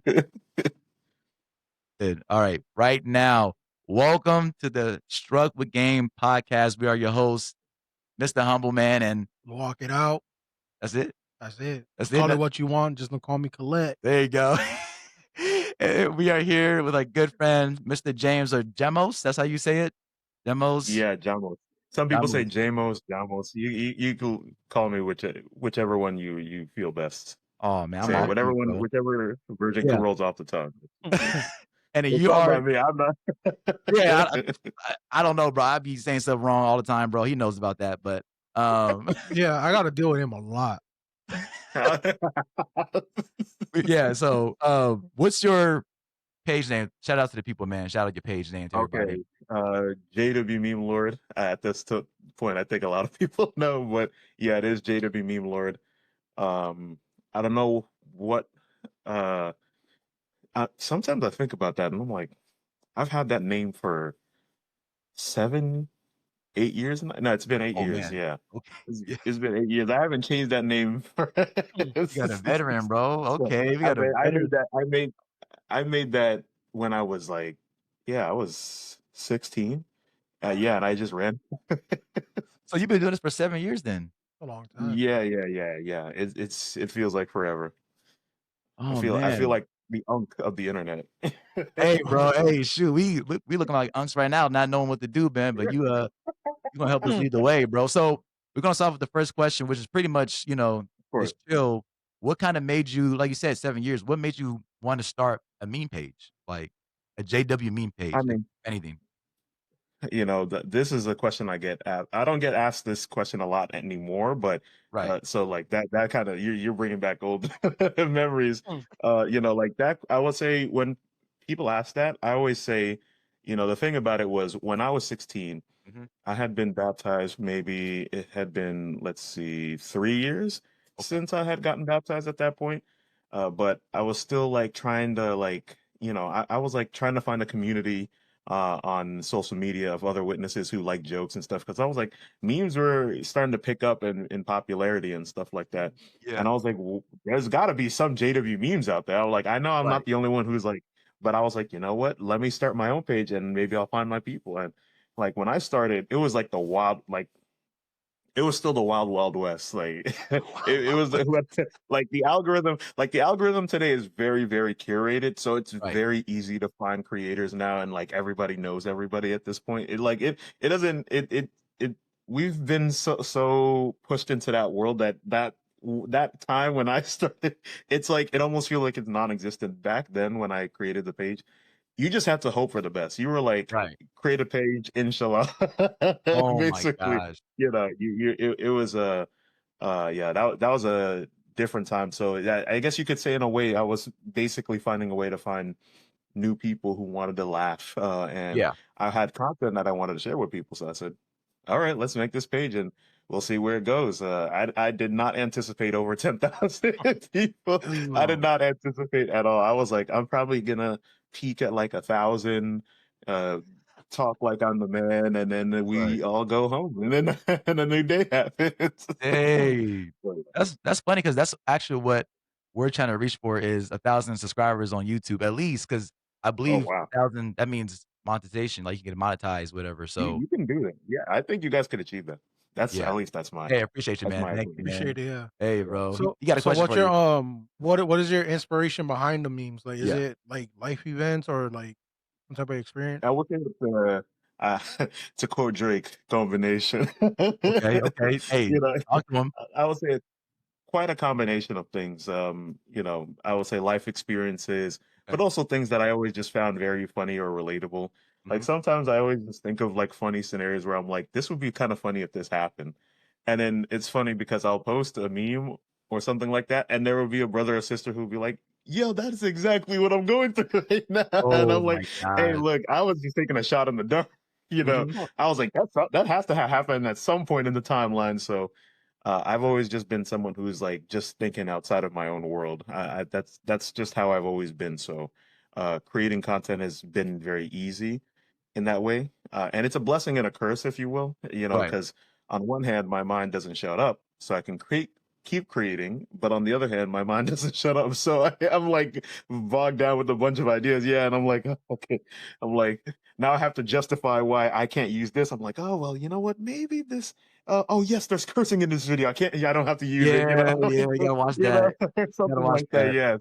Good. All right. Right now, welcome to the Struck with Game podcast. We are your hosts, Mr. Humble Man, and Walk it out. that's it. That's it. That's it. Call it what you want. Just don't call me Colette. There you go. And we are here with a good friend, Mr. James or Jemos. That's how you say it? Jemos. Yeah, Jamos. Some people say Jamos. Jamos, Jamos. You can call me whichever one you feel best. Oh man, I'm Say off whatever you, one, bro. whichever version Yeah. rolls off the tongue. And It's you fine are. by me. I'm not. Yeah, I don't know, bro. I be saying stuff wrong all the time, bro. He knows about that, but Yeah, I got to deal with him a lot. yeah. So, what's your page name? Shout out to the people, man. Shout out your page name to everybody. Okay, jw.meme.lord. At this point, I think a lot of people know, but yeah, it is jw.meme.lord. I don't know what. Sometimes I think about that, and I'm like, I've had that name for 7, 8 years. No, it's been 8 years. Man. Yeah, Okay. it's been 8 years. I haven't changed that name. You got a veteran, bro. Okay, we I got a veteran. I made that when I was like, I was 16. Yeah, and I just ran. So you've been doing this for 7 years, then? A long time. Yeah. It feels like forever. Oh I feel man. like the unk of the internet. Hey, bro. Hey, shoot. We looking like unks right now, not knowing what to do, man. But you gonna help us lead the way, bro. So we're gonna start with the first question, which is pretty much, Of course. it's chill. What kind of made you, like you said, 7 years? What made you want to start a meme page, like a JW meme page, I if mean, anything? this is a question I get asked. I don't get asked this question a lot anymore, but Right. so like that kind of you're bringing back old memories. Like that. I would say when people ask that, I always say, the thing about it was when I was 16, Mm-hmm. I had been baptized. Maybe it had been, let's see, 3 years Okay. since I had gotten baptized at that point. But I was still like trying to I was like trying to find a community on social media of other witnesses who like jokes and stuff because I was like memes were starting to pick up in popularity and stuff like that. Yeah. And I was like, well, there's got to be some JW memes out there. I was like, I know I'm Right. not the only one who's like, but I was like, you know what? Let me start my own page and maybe I'll find my people. And like when I started, it was like it was still the wild, wild west. Like it was like the algorithm today is very, very curated. So it's Right. very easy to find creators now. And like everybody knows everybody at this point. It doesn't, it, we've been so pushed into that world that time when I started, it's like, it almost feels like it's non-existent back then when I created the page. You just have to hope for the best. You were like, Right. create a page, inshallah. Oh my Basically, gosh. it was that was a different time. So I guess you could say in a way I was basically finding a way to find new people who wanted to laugh, and Yeah. I had content that I wanted to share with people. So I said, all right, let's make this page and we'll see where it goes. I did not anticipate over 10,000 people. I did not anticipate at all. I was like, I'm probably gonna peak at like 1,000, talk like I'm the man, and then Right. we all go home, and then and a new day happens. Hey, that's funny because that's actually what we're trying to reach for is 1,000 subscribers on YouTube at least. Because I Oh believe wow, 1,000 that means monetization, like you get monetized, whatever. So you can do that. Yeah, I think you guys could achieve that. That's yeah. at least that's my Hey, I appreciate you, that's man. my Thank you, opinion. man. Appreciate it. Yeah. Hey, Yeah. bro. So, You got a so question what's for your you? what is your inspiration behind the memes? Like, is Yeah. it like life events or like some type of experience? I would say it's to quote Drake, combination. Okay. Okay. Hey, you know, talk to him. I would say quite a combination of things. I would say life experiences, but Okay. also things that I always just found very funny or relatable. Like Mhm. sometimes I always just think of like funny scenarios where I'm like, this would be kind of funny if this happened. And then it's funny because I'll post a meme or something like that, and there will be a brother or sister who'll be like, yo, that's exactly what I'm going through right now. And Oh I'm my like, hey, gosh. look, I was just taking a shot in the dark. Mhm. I was like, that has to have happened at some point in the timeline. So I've always just been someone who's like just thinking outside of my own world. That's just how I've always been. So creating content has been very easy in that way, and it's a blessing and a curse, if you will. Right. Because on one hand, my mind doesn't shut up, so I can create keep creating, but on the other hand, my mind doesn't shut up. So I'm like bogged down with a bunch of ideas. Yeah, and I'm like, okay, I'm like, now I have to justify why I can't use this. I'm like, oh well, you know what? Maybe this. Oh yes, there's cursing in this video. I can't. Yeah, I don't have to use it. You Yeah, know, yeah, you gotta watch you know, that. You gotta something watch like that. that. Yeah.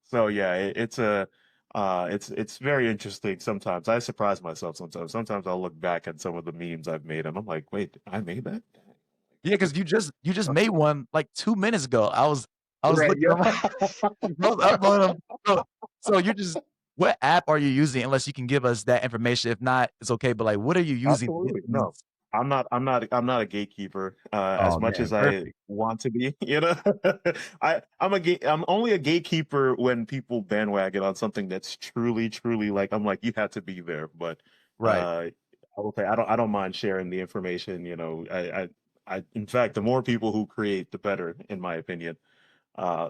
So yeah, it's a it's very interesting sometimes. I surprise myself sometimes. Sometimes I'll look back at some of the memes I've made and I'm like, wait, I made that? Yeah, because you just made one, like, 2 minutes ago. I was Right, looking yeah. on my I was uploading them. So you're just what app are you using? Unless you can give us that information. If not, it's okay, but, like, what are you using to get Absolutely. No. these? I'm not a gatekeeper as Oh, much man, as I perfect. want to be, you know. I'm only a gatekeeper when people bandwagon on something that's truly like I'm like you have to be there, but Right. I will say I don't mind sharing the information, you know. I in fact the more people who create the better in my opinion.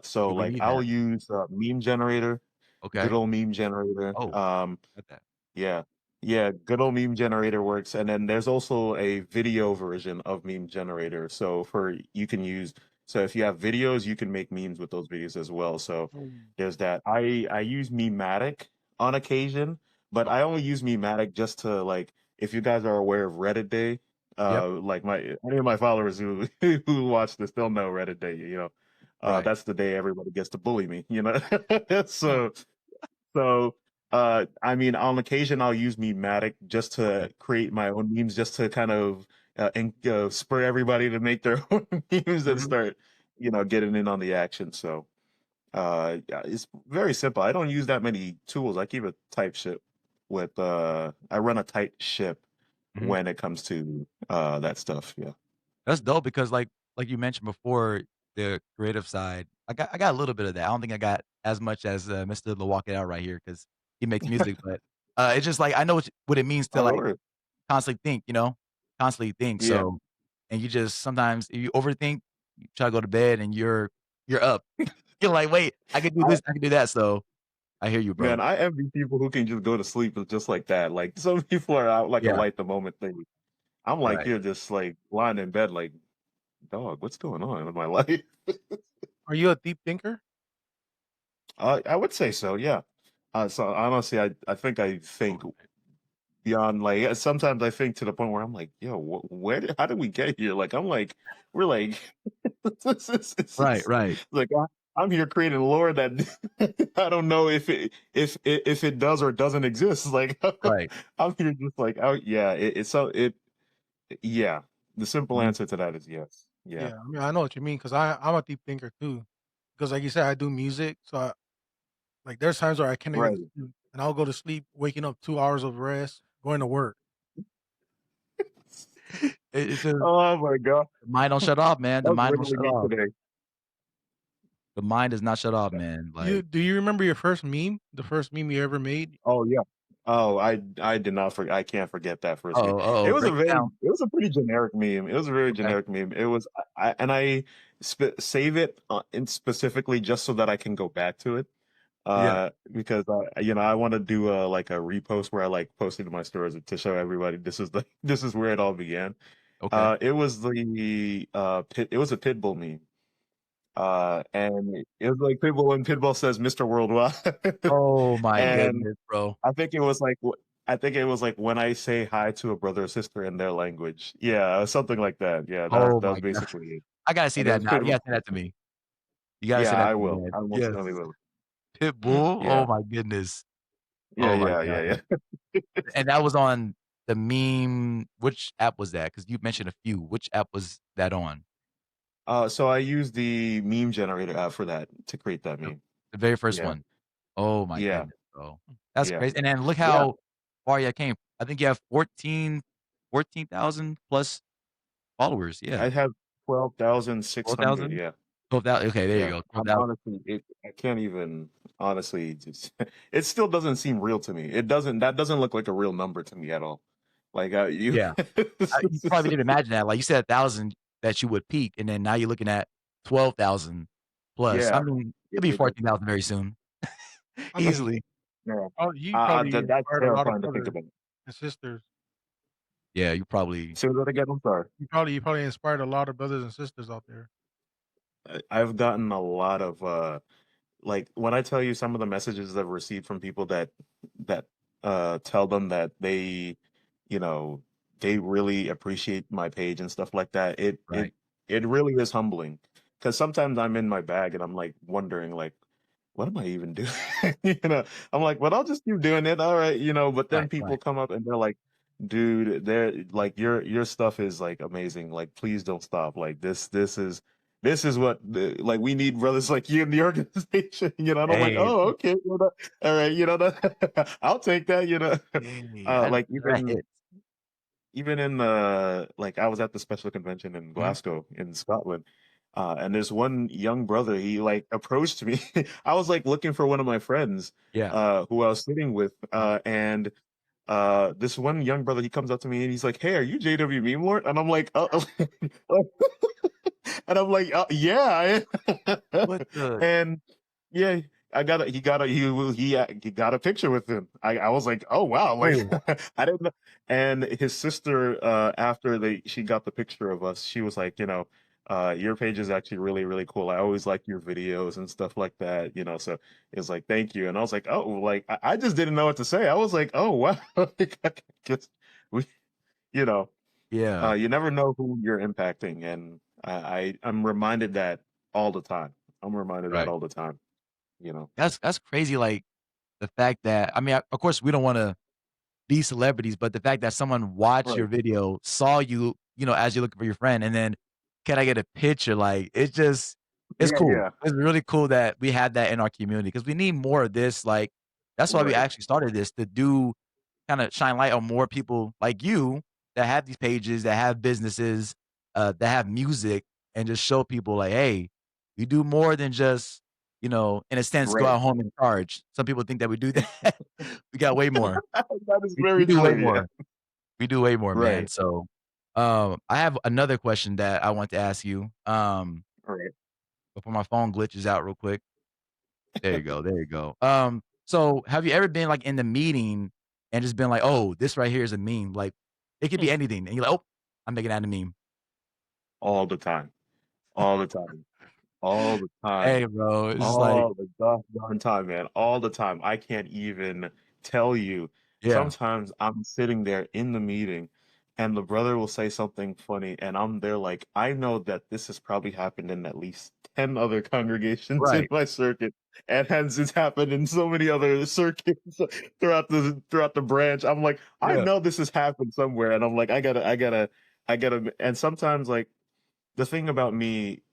So Yeah, we like need I'll that. use meme generator, good Okay. old meme generator. Oh, got that. Yeah. Yeah, good old meme generator works. And then there's also a video version of meme generator. So for you can use so if you have videos, you can make memes with those videos as well. So Mm. there's that. I use Mematic on occasion, but I Okay. only use Mematic just to like if you guys are aware of Reddit Day, Yep. like my any of my followers who who watch this, they'll know Reddit Day, you know. Right. That's the day everybody gets to bully me, you know. Huh. So, I mean, on occasion, I'll use Mematic just Okay. to create my own memes, just to kind of spur everybody to make their own memes and Mhm. start, you know, getting in on the action. So, yeah, it's very simple. I don't use that many tools. I keep a tight ship with, I run a tight ship Mhm. when it comes to that stuff. Yeah. That's dope because, like you mentioned before, the creative side, I got a little bit of that. I don't think I got as much as, Mr. The Walk It Out right here because he makes music, but, it's just like I know what it means to, Oh, like, really? constantly think, constantly think, Yeah. so and you just sometimes if you overthink, you try to go to bed and you're up. You're like, "Wait, I could do this, I could do that," so I hear you, bro. Man, I envy people who can just go to sleep just like that. Like some people are out like a Yeah, light the moment thing. I'm like right. you're just like lying in bed like, dog, what's going on with my life? Are you a deep thinker? I would say so, yeah. So honestly, I think I think Okay. beyond like sometimes I think to the point where I'm like, yo, how did we get here? Like I'm like, we're like, Right, right, like I'm here creating lore that I don't know if it does or doesn't exist. Like right. I'm here just like, oh yeah, it's so it yeah. The simple Mhm. answer to that is yes. Yeah. Yeah, I mean, I know what you mean because I'm a deep thinker too. Because like you said, I do music, so like there's times where I can't even Right. sleep, and I'll go to sleep, waking up 2 hours of rest, going to work. It just Oh my god. the mind don't shut off, man, the That's mind don't literally shut me off. today. The mind does not shut off, man, You like do you remember your first meme? The first meme you ever made? Oh yeah. Oh, I did not forget. I can't forget that first meme. uh-oh, It uh-oh, was a break it very, down. it was a pretty generic meme. It was a very Okay. generic meme. It was, and I save it in specifically just so that I can go back to it. Yeah, Because you know, I want to do like a repost where I like posted to my stories to show everybody this is the this is where it all began. okay. It was it was a Pitbull meme. And it was like Pitbull when Pitbull says Mr. Worldwide. Oh my And goodness, bro. I think it was like I think it was like when I say hi to a brother or sister in their language. Yeah, something like that. Yeah, Oh that was my god. basically it. I gotta see And it that was now. You Pitbull. gotta send that to me. You gotta Yeah, send that I to me, will. man. I most Yes. certainly will. Pitbull? Oh Yeah. my goodness. Yeah, Oh my yeah, god. yeah, yeah. And that was on the meme which app was that? Because you mentioned a few. Which app was that on? So I used the meme generator app for that to create that The meme. the very first Yeah. one. Oh my Yeah. goodness, bro. That's Yeah. crazy, and then look Yeah. how far you came. I think you have 14,000 plus followers, yeah. I have 12,600. 12,000? Yeah. 12,000 okay, there you Yeah, go, I'm 12,000. honestly, I can't even honestly just, it still doesn't seem real to me. That doesn't look like a real number to me at all. Like, you, Yeah. You probably didn't imagine that, like, you said 1,000 that you would peak, and then now you're looking at 12,000 plus. I yeah, mean, it, it'll be it, it- 14,000 very soon. I mean, Easily. yeah. you probably That's inspired a lot of terrifying to think brothers about. and sisters. Yeah, you probably Say that again. I'm sorry. You probably inspired a lot of brothers and sisters out there. I've gotten a lot of like when I tell you some of the messages I've received from people that tell them that they, you know, they really appreciate my page and stuff like that. Right. It really is humbling because sometimes I'm in my bag and I'm like wondering like what am I even doing? You know, I'm like, but I'll just keep doing it. All right, you know, but then Right. people Right. come up and they're like, dude, they're like your stuff is like amazing. Like please don't stop. Like this is what like we need brothers like you in the organization, you know. And I'm like, Hey, oh, okay, well, all right, you know, I'll take that, you know. hey, that Like that hits. even in the like I was at the special convention in Mhm. Glasgow in Scotland, and there's one young brother. He like approached me. I was like looking for one of my friends, Yeah. who I was sitting with, Mhm. and this one young brother. He comes up to me and he's like, "Hey, are you JW Meme Lord?" And I'm like, and I'm like, yeah, I am." What the And yeah, he got a picture with him. I was like, oh wow, like oh, I didn't know. And his sister, after she got the picture of us, she was like, you know, your page is actually really, really cool. I always like your videos and stuff like that, you know. So it's like, thank you. And I was like, oh, like I just didn't know what to say. I was like, oh wow, like, I guess we, you know, yeah. you never know who you're impacting, and I'm reminded that all the time. I'm reminded that Right. all the time. You know. That's crazy, like, the fact that I mean, of course, we don't wanna be celebrities, but the fact that someone watched your Right. video, saw you, as you're looking for your friend, and then, "Can I get a picture?" Like, it's Yeah. cool. Yeah. It's really cool that we have that in our community because we need more of this, like, that's why we Right. actually started this, to do kinda shine light on more people like you that have these pages, that have businesses, that have music, and just show people like, "Hey, we do more than just, in a sense, go Right. out home and charge." Some people think that we do that. We got way more. That is We very do way true. Yeah. more. We do way more, man. Right. So, I have another question that I want to ask you, Right. before my phone glitches out real quick. There you go, there you go. So have you ever been, like, in the meeting and just been like, "Oh, this right here is a meme," like, it could be anything, and you're like, "Oh, I'm making that a meme." All the time. All the time. All the time. Hey, bro, it's just like All the goddamn time, man. All the time. I can't even tell you. yeah, Sometimes I'm sitting there in the meeting and the brother will say something funny and I'm there like, I know that this has probably happened in at least 10 other congregations in right, my circuit. And hence it's happened in so many other circuits throughout the branch. I'm like, I yeah, know this has happened somewhere. And I'm like, I gotta and sometimes like the thing about me,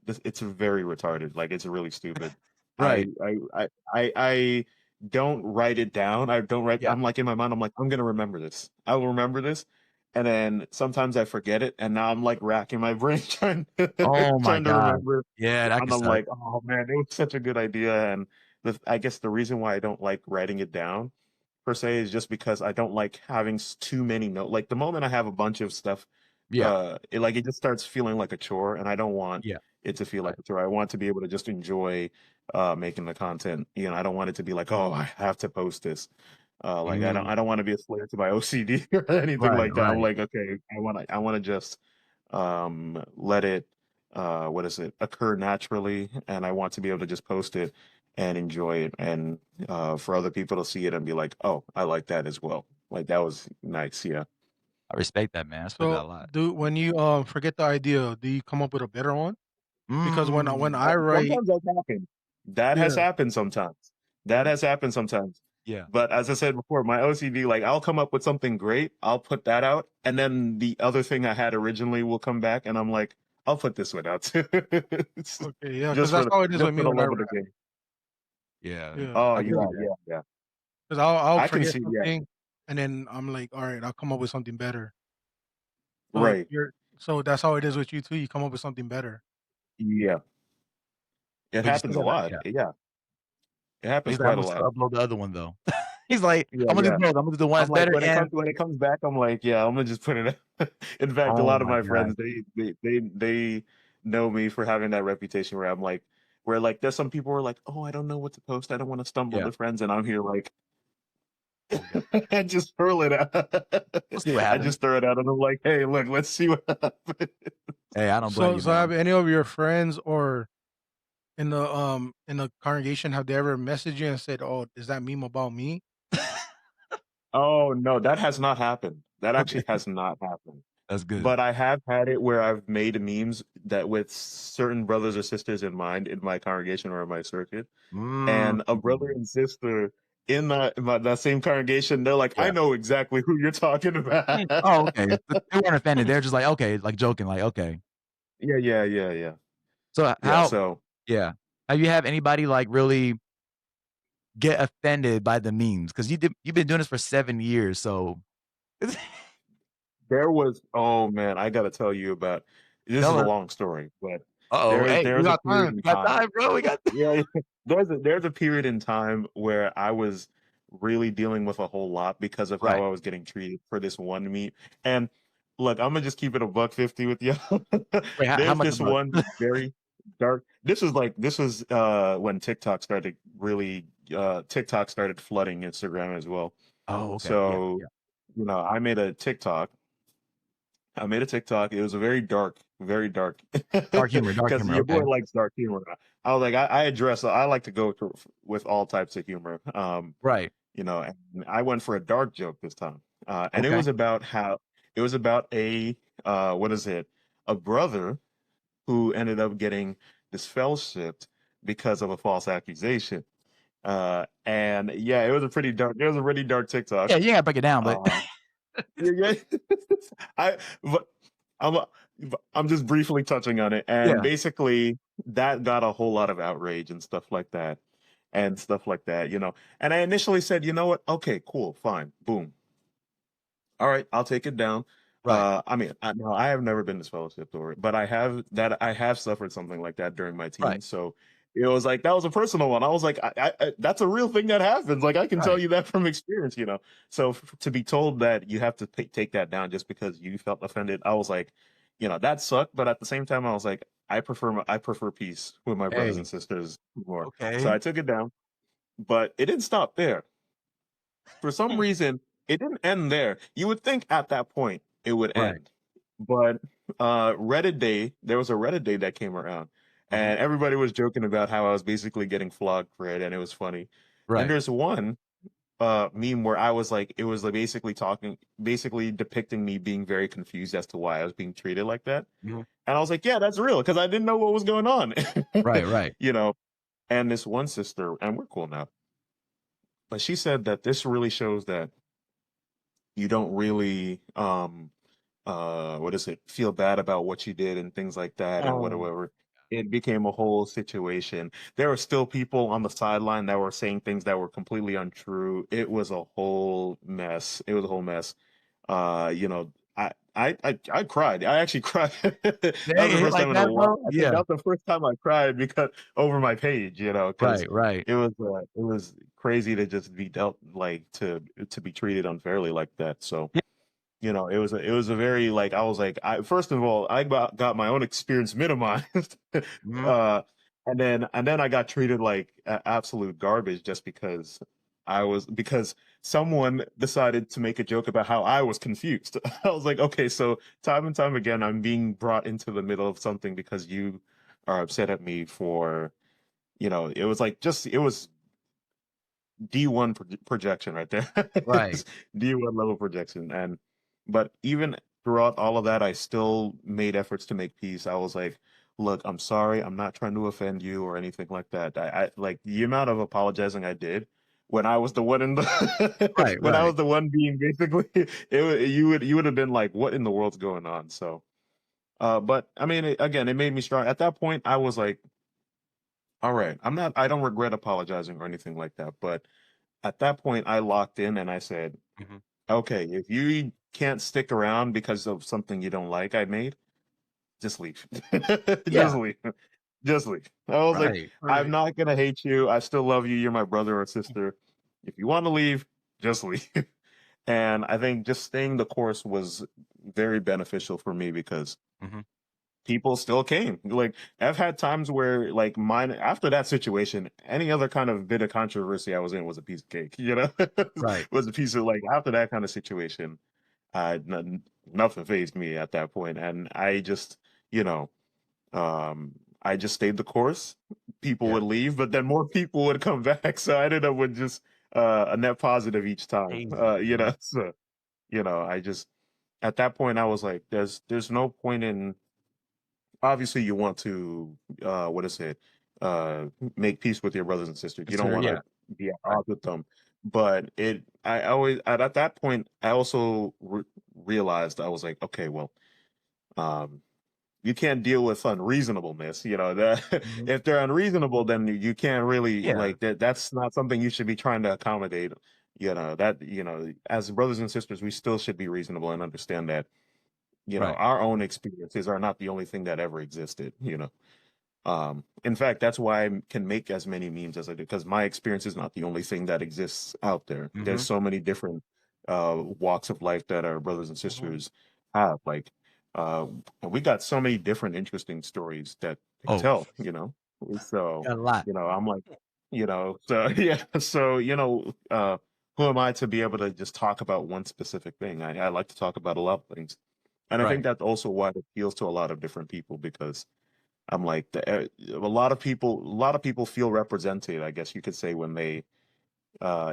it's very retarded. Like it's really stupid. I right, I I don't write it down. I don't write. yeah. I'm like in my mind. I'm like I'm gonna remember this. I will remember this, and then sometimes I forget it, and now I'm like racking my brain Oh my trying to god. remember. Yeah, that And could I'm suck. like, oh man, it was such a good idea. And I guess the reason why I don't like writing it down per se is just because I don't like having too many notes. Like the moment I have a bunch of stuff, Yeah, it just starts feeling like a chore, and I don't want yeah, it to feel like right. a chore. I want to be able to just enjoy making the content. You know, I don't want it to be like, oh, I have to post this. Like Mm, I don't want to be a slave to my OCD or anything right, like that. I'm right. like, okay, I want to just let it what is it occur naturally, and I want to be able to just post it and enjoy it, and for other people to see it and be like, oh, I like that as well. Like that was nice. Yeah. I respect that, man. I respect that So, a lot. do when you, forget the idea, do you come up with a better one? Because when Mm, I write Sometimes that's happened. That has yeah, happened sometimes. That has happened sometimes. yeah. But as I said before, my OCD, like I'll come up with something great, I'll put that out, and then the other thing I had originally will come back, and I'm like, I'll put this one out too. It's okay, yeah, because just for that's how it is just with for me the when I love of rap. the game. Yeah, Yeah, Oh I can yeah, see because that. yeah, yeah. I'll I can forget see, yeah, something, and then I'm like, "Alright, I'll come up with something better." So right. you're so that's how it is with you too, you come up with something better. Yeah. It But you still happens a gotta lot. yeah. Yeah. It But happens he's like, quite a "Imma still lot. upload the other one, though." He's like, Yeah, "I'm gonna do yeah. both. I'm gonna do the one I'm that's like better and" when it comes back, I'm like, yeah, I'm gonna just put it. In fact, a oh lot of my my god. friends they know me for having that reputation where I'm like where like there's some people who are like, oh, I don't know what to post. I don't want to stumble Yeah. to friends, and I'm here like Oh god. I just hurl it out. We'll see what I happens. just throw it out, and I'm like, "Hey, look, let's see what happens." Hey, I don't blame So you, so have man. any of your friends or in the congregation, have they ever messaged you and said, "Oh, is that meme about me?" Oh no, that has not happened. That Okay, actually has not happened. that's good. But I have had it where I've made memes that with certain brothers or sisters in mind in my congregation or in my circuit, Mm. and a brother and sister in that same congregation, they're like, "I Yeah. know exactly who you're talking about." Oh, okay. They weren't offended. They're just like, okay, like joking, like, okay. Yeah, yeah, yeah, yeah. So Yeah, how so yeah. Have you have anybody like really get offended by the memes? Because you've been doing this for 7 years, so there was oh man, I gotta tell you about this is tell a us. long story, but Uh-oh. Hey, we there's a got period time. in got time. time, bro. We got Yeah, there's a period in time where I was really dealing with a whole lot because of how right. I was getting treated for this one meet. And look, I'm gonna just keep it a buck 50 with you. Wait, how There's much this about one very dark. This was when TikTok started really TikTok started flooding Instagram as well. Oh, okay. Yeah, So, yeah. I made a TikTok. I made a TikTok. It was a very dark, Dark because humor, your boy okay. likes dark humor. I was like, I like to go with all types of humor. Right. And I went for a dark joke this time. And Okay. it was about what is it? A brother who ended up getting disfellowshipped because of a false accusation. And yeah, it was a pretty dark TikTok. Yeah, you gotta break it down, but Uh, yeah, yeah. I but I'm I'm just briefly touching on it, and yeah. basically that got a whole lot of outrage and stuff like that. And I initially said, you know what? Okay, cool, fine, boom. All right, I'll take it down. Right. I mean, no, I have never been disfellowshipped or, but I have suffered something like that during my Right. teens. So it was like that was a personal one. I was like, that's a real thing that happens. Like I can tell Right. you that from experience. So to be told that you have to take that down just because you felt offended, I was like, that sucked. But at the same time, I was like, I prefer peace with my brothers and Hey, sisters more. So okay. I took it down, but it didn't stop there. For some Hmm. reason, it didn't end there. You would think at that point it would Right. end. But there was a Reddit day that came around, Mhm. and everybody was joking about how I was basically getting flogged for it, and it was funny. And Right. there's one meme where I was like, it was like basically depicting me being very confused as to why I was being treated like that. Mhm. And I was like, yeah, that's real, because I didn't know what was going on. Right, right. you know, and this one sister, and we're cool now, but she said that this really shows that you don't really what is it, feel bad about what you did and things like that and Oh, whatever. It became a whole situation. There were still people on the sideline that were saying things that were completely untrue. It was a whole mess. It was a whole mess. I cried. I actually cried. That was Dang, the it hit first like time in a that, while. bro? I think Yeah. that was the first time I cried because over my page, because Right, right. it was crazy to just be dealt like to be treated unfairly like that. So Yeah. it was a very like I was like I first of all I got my own experience minimized, Mhm. uh, and then I got treated like absolute garbage just because someone decided to make a joke about how I was confused. I was like, okay, so time and time again I'm being brought into the middle of something because you are upset at me for it was like just it was D1 projection right there. Right. D1 level projection. But even throughout all of that, I still made efforts to make peace. I was like, look, I'm sorry. I'm not trying to offend you or anything like that. I like the amount of apologizing I did when I was the one in the Right, when I right. was the one being basically you would have been like, what in the world's going on? So but I mean again, it made me strong. At that point, I was like, all right, I don't regret apologizing or anything like that, but at that point, I locked in and I said, Mhm. okay, if you can't stick around because of something you don't like I made, just leave. Just Yeah. leave. Just leave. I was like, Right. I'm right. not going to hate you. I still love you. You're my brother or sister. If you want to leave, just leave. And I think just staying the course was very beneficial for me because Mhm. people still came. Like I've had times where like mine after that situation, any other kind of bit of controversy I was in was a piece of cake, you know? Right. Was a piece of like after that kind of situation, nothing fazed me at that point. And I just, you know, I just stayed the course. People Yeah. would leave, but then more people would come back. So I ended up with just a net positive each time. Crazy, You man. know, so you know, I just at that point I was like, there's no point in obviously you want to what is it make peace with your brothers and sisters. You don't Consider want yeah. to be at Right. odds with them. But I always at that point I also realized I was like, okay, well, um you can't deal with unreasonableness, you know, that Mhm. if they're unreasonable, then you can't really Yeah. like that's not something you should be trying to accommodate. You know, that, you know, as brothers and sisters, we still should be reasonable and understand that, you know, Right. our own experiences are not the only thing that ever existed, you know. In fact, that's why I can make as many memes as I do, because my experience is not the only thing that exists out there. There's Mhm. so many different walks of life that our brothers and Mhm. sisters have. Like, and we got so many different interesting stories that to Oh, tell, you know. So, got a lot. you know, I'm like, you know, so yeah, so you know, who am I to be able to just talk about one specific thing? I like to talk about a lot of things, and I think Right. that's also why it appeals to a lot of different people because I'm like a lot of people feel represented, I guess you could say when they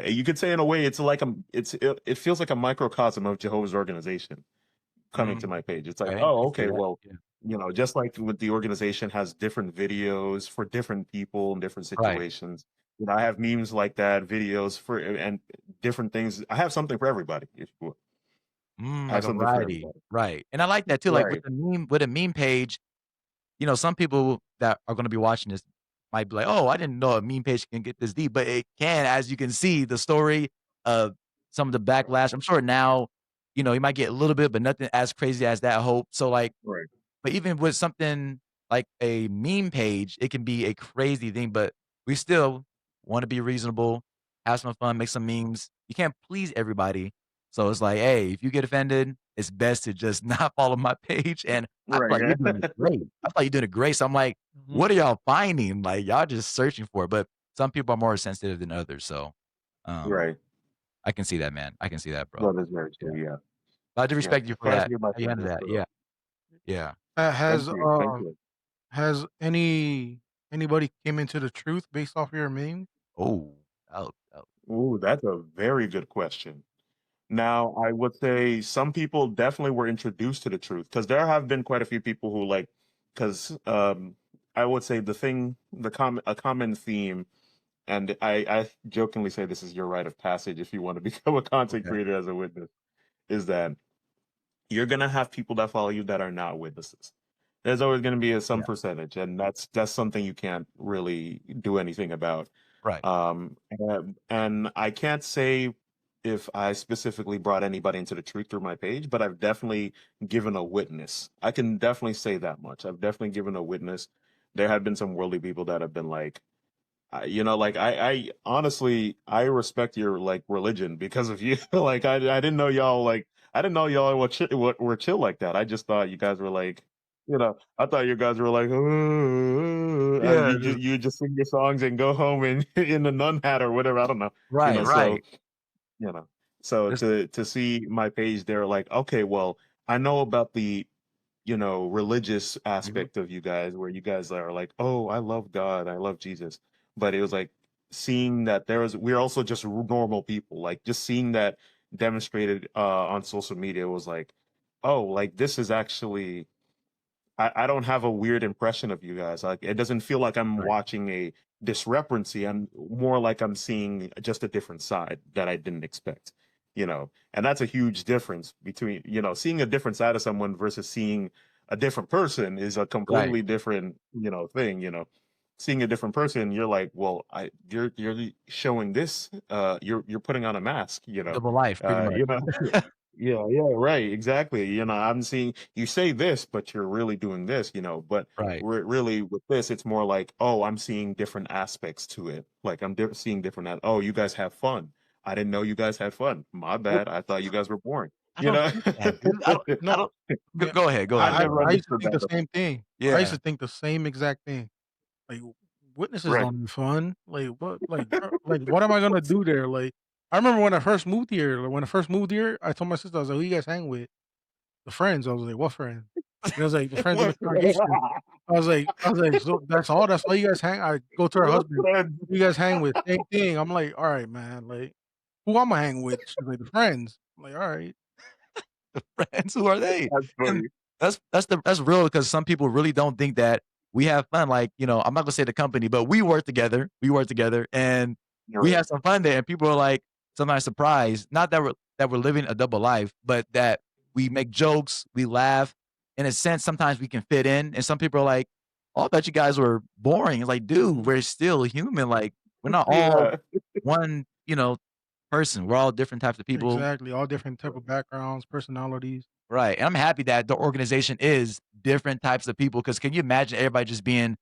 you could say in a way it's like it feels like a microcosm of Jehovah's organization coming to Mhm. my page. It's like, Okay, I oh, see okay, that. well, Yeah. you know, just like with the organization has different videos for different people and different Right. situations. You know, I have memes like that, videos for and different things. I have something for everybody, if you will. I Like have a something for variety. everybody. Right. And I like that too, like, Right, with a meme page, you know, some people that are gonna be watching this might be like, "Oh, I didn't know a meme page can get this deep," but it can, as you can see, the story of some of the backlash. I'm sure now, you know, you might get a little bit, but nothing as crazy as that hope. So, like, right, but even with something like a meme page, it can be a crazy thing, but we still wanna be reasonable, have some fun, make some memes. You can't please everybody. So it's like, "Hey, if you get offended, it's best to just not follow my page," and I feel like you're right, doing it great. I feel like you're doing it great. So I'm like, Mhm. "What are y'all finding?" Like, y'all just searching for it, but some people are more sensitive than others, so, um, right. I can see that, man. I can see that, bro. That is very Yeah. true. Yeah. I do Yeah, respect you for glad to that. be my How you friend handle is that. Yeah. Yeah. thank Has you, thank you. has anybody came into the truth based off your meme? Oh, oh. Ooh, that's a very good question. Now, I would say some people definitely were introduced to the truth because there have been quite a few people who like, because I would say a common theme, and I jokingly say this is your rite of passage if you want to become a content Okay. creator as a witness, is that you're gonna have people that follow you that are not witnesses. There's always gonna be some Yeah. percentage, and that's something you can't really do anything about. Right. And I can't say if I specifically brought anybody into the truth through my page, but I've definitely given a witness. I can definitely say that much. I've definitely given a witness. There have been some worldly people that have been like, you know, like I honestly, I respect your like religion because of you. Like I didn't know y'all like, I didn't know y'all were chill like that. I just thought you guys were like, you know, I thought you guys were like, Yeah, you just sing your songs and go home and in the nun hat or whatever. I don't know, you right, know. right. So you know, so This to see my page, they're like, okay, well, I know about the, you know, religious mhm, aspect of you guys where you guys are like, oh, I love God, I love Jesus. But it was like seeing that we're also just normal people. Like just seeing that demonstrated on social media was like, oh, like this is actually I don't have a weird impression of you guys. Like it doesn't feel like I'm right, watching a discrepancy. I'm more like I'm seeing just a different side that I didn't expect. You know, and that's a huge difference between, you know, seeing a different side of someone versus seeing a different person is a right. completely different, you know, thing, you know. Seeing a different person, you're like, well, you're showing this, you're putting on a mask, Double life, pretty much. you know, yeah, yeah, right, exactly. You know, I'm seeing you say this, but you're really doing this, you know. But Right. really, with this, it's more like, oh, I'm seeing different aspects to it. Like I'm seeing different. Oh, you guys have fun. I didn't know you guys had fun. My Well, bad. I thought you guys were boring. I You don't know, think that, dude. I don't No, go yeah, ahead, go I ahead, I never bro. I used to understood think the that. same thing. I used Yeah. to think the same exact thing. Like, witnesses Right. don't be fun. Like, what like, what am I gonna do there? Like, I remember when I first moved here, like, when I first moved here, I told my sister, I was like, "Who you guys hang with?" "The friends." I was like, "What friends?" And I was like, "The friends in the What congregation." I was like, "So that's all? That's all you guys hang." I go to her what husband, friends? "Who you guys hang with?" "Same thing." I'm like, "Alright, man, like, who Imma hang with?" She's like, "The friends." I'm like, "Alright." Friends, who are they? That's And funny. that's real because some people really don't think that we have fun, like, I'm not gonna say the company, but we work together, and You're we right. have some fun there, and people are, like, sometimes surprised, not that we're living a double life, but that we make jokes, we laugh. In a sense, sometimes we can fit in, and some people are like, "Oh, I thought you guys were boring." It's like, "Dude, we're still human, like, we're not all Yeah. one, person. We're all different types of people." Exactly, all different type of backgrounds, personalities. Right, and I'm happy that the organization is different types of people. Because can you imagine everybody just being,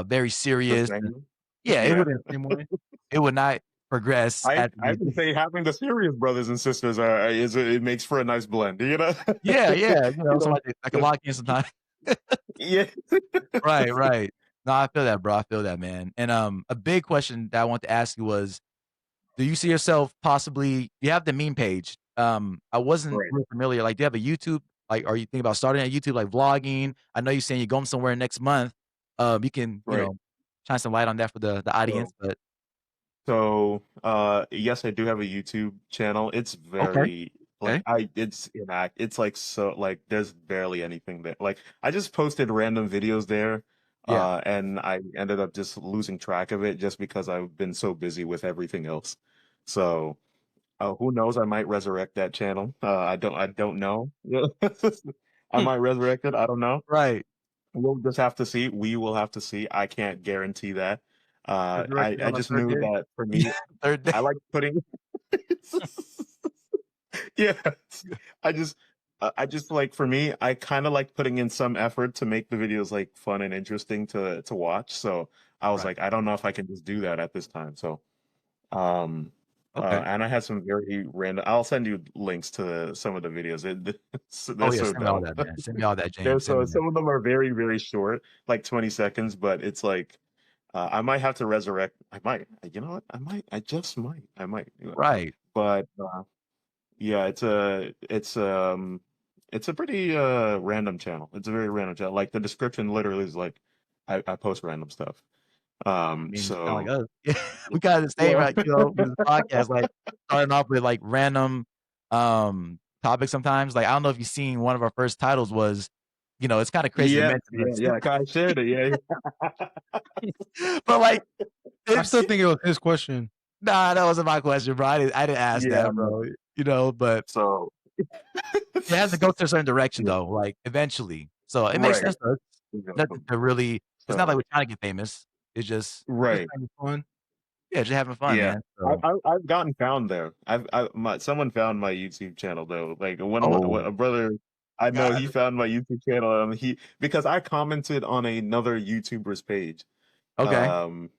very The serious and same. yeah, it Yeah. wouldn't Same way. it would not progress I at I the would say having the serious brothers and sisters are is it makes for a nice blend, you know? Yeah, yeah, You know? somebody that can Just lock in sometimes. yeah. Right, right. No, I feel that, bro, I feel that, man, and, a big question that I want to ask you was, do you see yourself possibly you have the meme page, I wasn't Right, real familiar, like, do you have a YouTube? Like, are you thinking about starting a YouTube, like, vlogging? I know you're saying you're going somewhere next month, you can, right. shine some light on that for the audience, So but yes, I do have a YouTube channel. It's okay, very like okay, it's inact. It's like so like there's barely anything there. Like I just posted random videos there, yeah, and I ended up just losing track of it just because I've been so busy with everything else. So who knows? I might resurrect that channel. I don't know. I hmm, might resurrect it. I don't know. right, We'll just have to see. We will have to see. I can't guarantee that. I Resurrected I on the just 3rd knew day. that for yeah, me, 3rd day, I like putting. Yeah, I just like for me, I kind of like putting in some effort to make the videos like fun and interesting to watch. So I was right, like, I don't know if I can just do that at this time. So um okay. and I had some very random. I'll send you links to some of the videos. They're Oh, yeah, so send me all dumb. that, man, send me all that, They're James, send so me that. some of them are very very short, like 20 seconds, but it's like I might have to resurrect. I might. You know what? I might. I just might. I might. Right, But yeah, it's a pretty random channel. It's a very random channel. Like the description literally is like I post random stuff. I mean, you sound like So us. Yeah, we kinda the same, well right, with the podcast, like, starting off with, like, random, topics sometimes, like, I don't know if you've seen one of our first titles was, it's kinda crazy to yes, mention, but yeah, yeah. I kinda shared it. Yeah, but, like, I it's still think it was his question. nah, that wasn't my question, bro, I didn't ask yeah. that, bro, but So it has to go to a certain direction, yeah, though, like, eventually, so it makes right. sense to us. Exactly. Nothing to really it's not like So we're trying to get famous, it's just Just right. having fun. yeah, just having fun, Yeah. man, I, so I I've gotten found there. Someone found my YouTube channel though. Like oh, a brother I know got he found my YouTube channel he because I commented on another YouTuber's page. okay, Um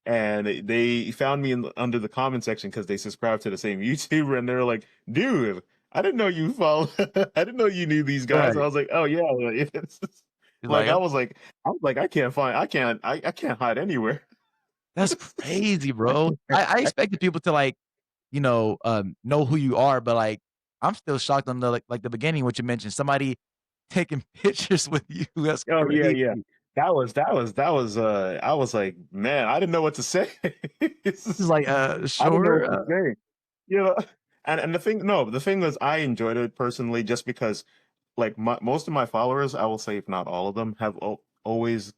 and they found me under the comment section because they subscribed to the same YouTuber and they're like, dude, I didn't know you follow I didn't know you knew these guys. I right. was like, oh yeah, like, He's like like, I was like, I can't hide anywhere. "That's crazy, bro." I expected people to, like, know who you are, but, like, I'm still shocked on like, the beginning, what you mentioned, somebody taking pictures with you, that's Oh yeah, crazy. yeah. I was like, man, I didn't know what to say. He's like, I didn't know "Sure, what to say. You know? And the thing was I enjoyed it personally just because like most of my followers, I will say if not all of them, have always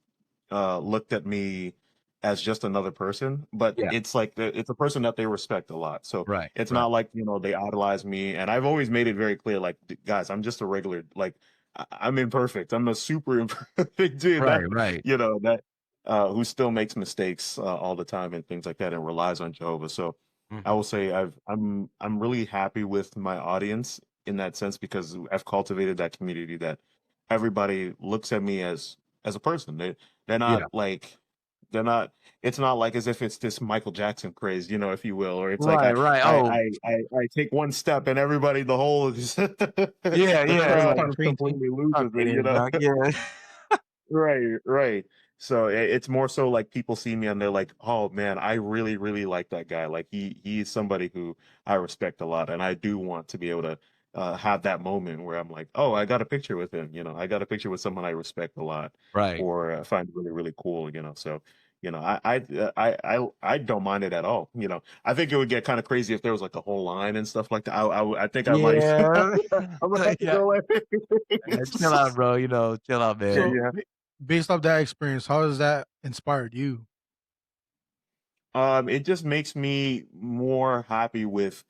looked at me as just another person, but yeah, it's like it's a person that they respect a lot. So right, it's right, not like, they idolize me. And I've always made it very clear, like, guys, I'm just a regular, like, I'm imperfect. I'm a super imperfect dude right, right, who still makes mistakes all the time and things like that and relies on Jehovah. So I mhm, will say I'm really happy with my audience in that sense because I've cultivated that community that everybody looks at me as a person. They're yeah, not like they're not it's not like as if it's this Michael Jackson craze, if you will, or it's like right, right, oh, I take one step and everybody the whole yeah, the yeah, it's Everybody crowd like, start just fainting. completely "Stop loses it, dating, dog," yeah, Right, right. So it's more so like people see me and they're like, "Oh man, I really, really like that guy. Like he's somebody who I respect a lot, and I do want to be able to have that moment where I'm like, oh, I got a picture with him. I got a picture with someone I respect a lot, Right. or find really, really cool. So I don't mind it at all. I think it would get kind of crazy if there was like a whole line and stuff like that. I think I might Yeah. I might have to Yeah. go like, Chill out, bro, chill out, man. So yeah. based off that experience, how has that inspired you? It just makes me more happy with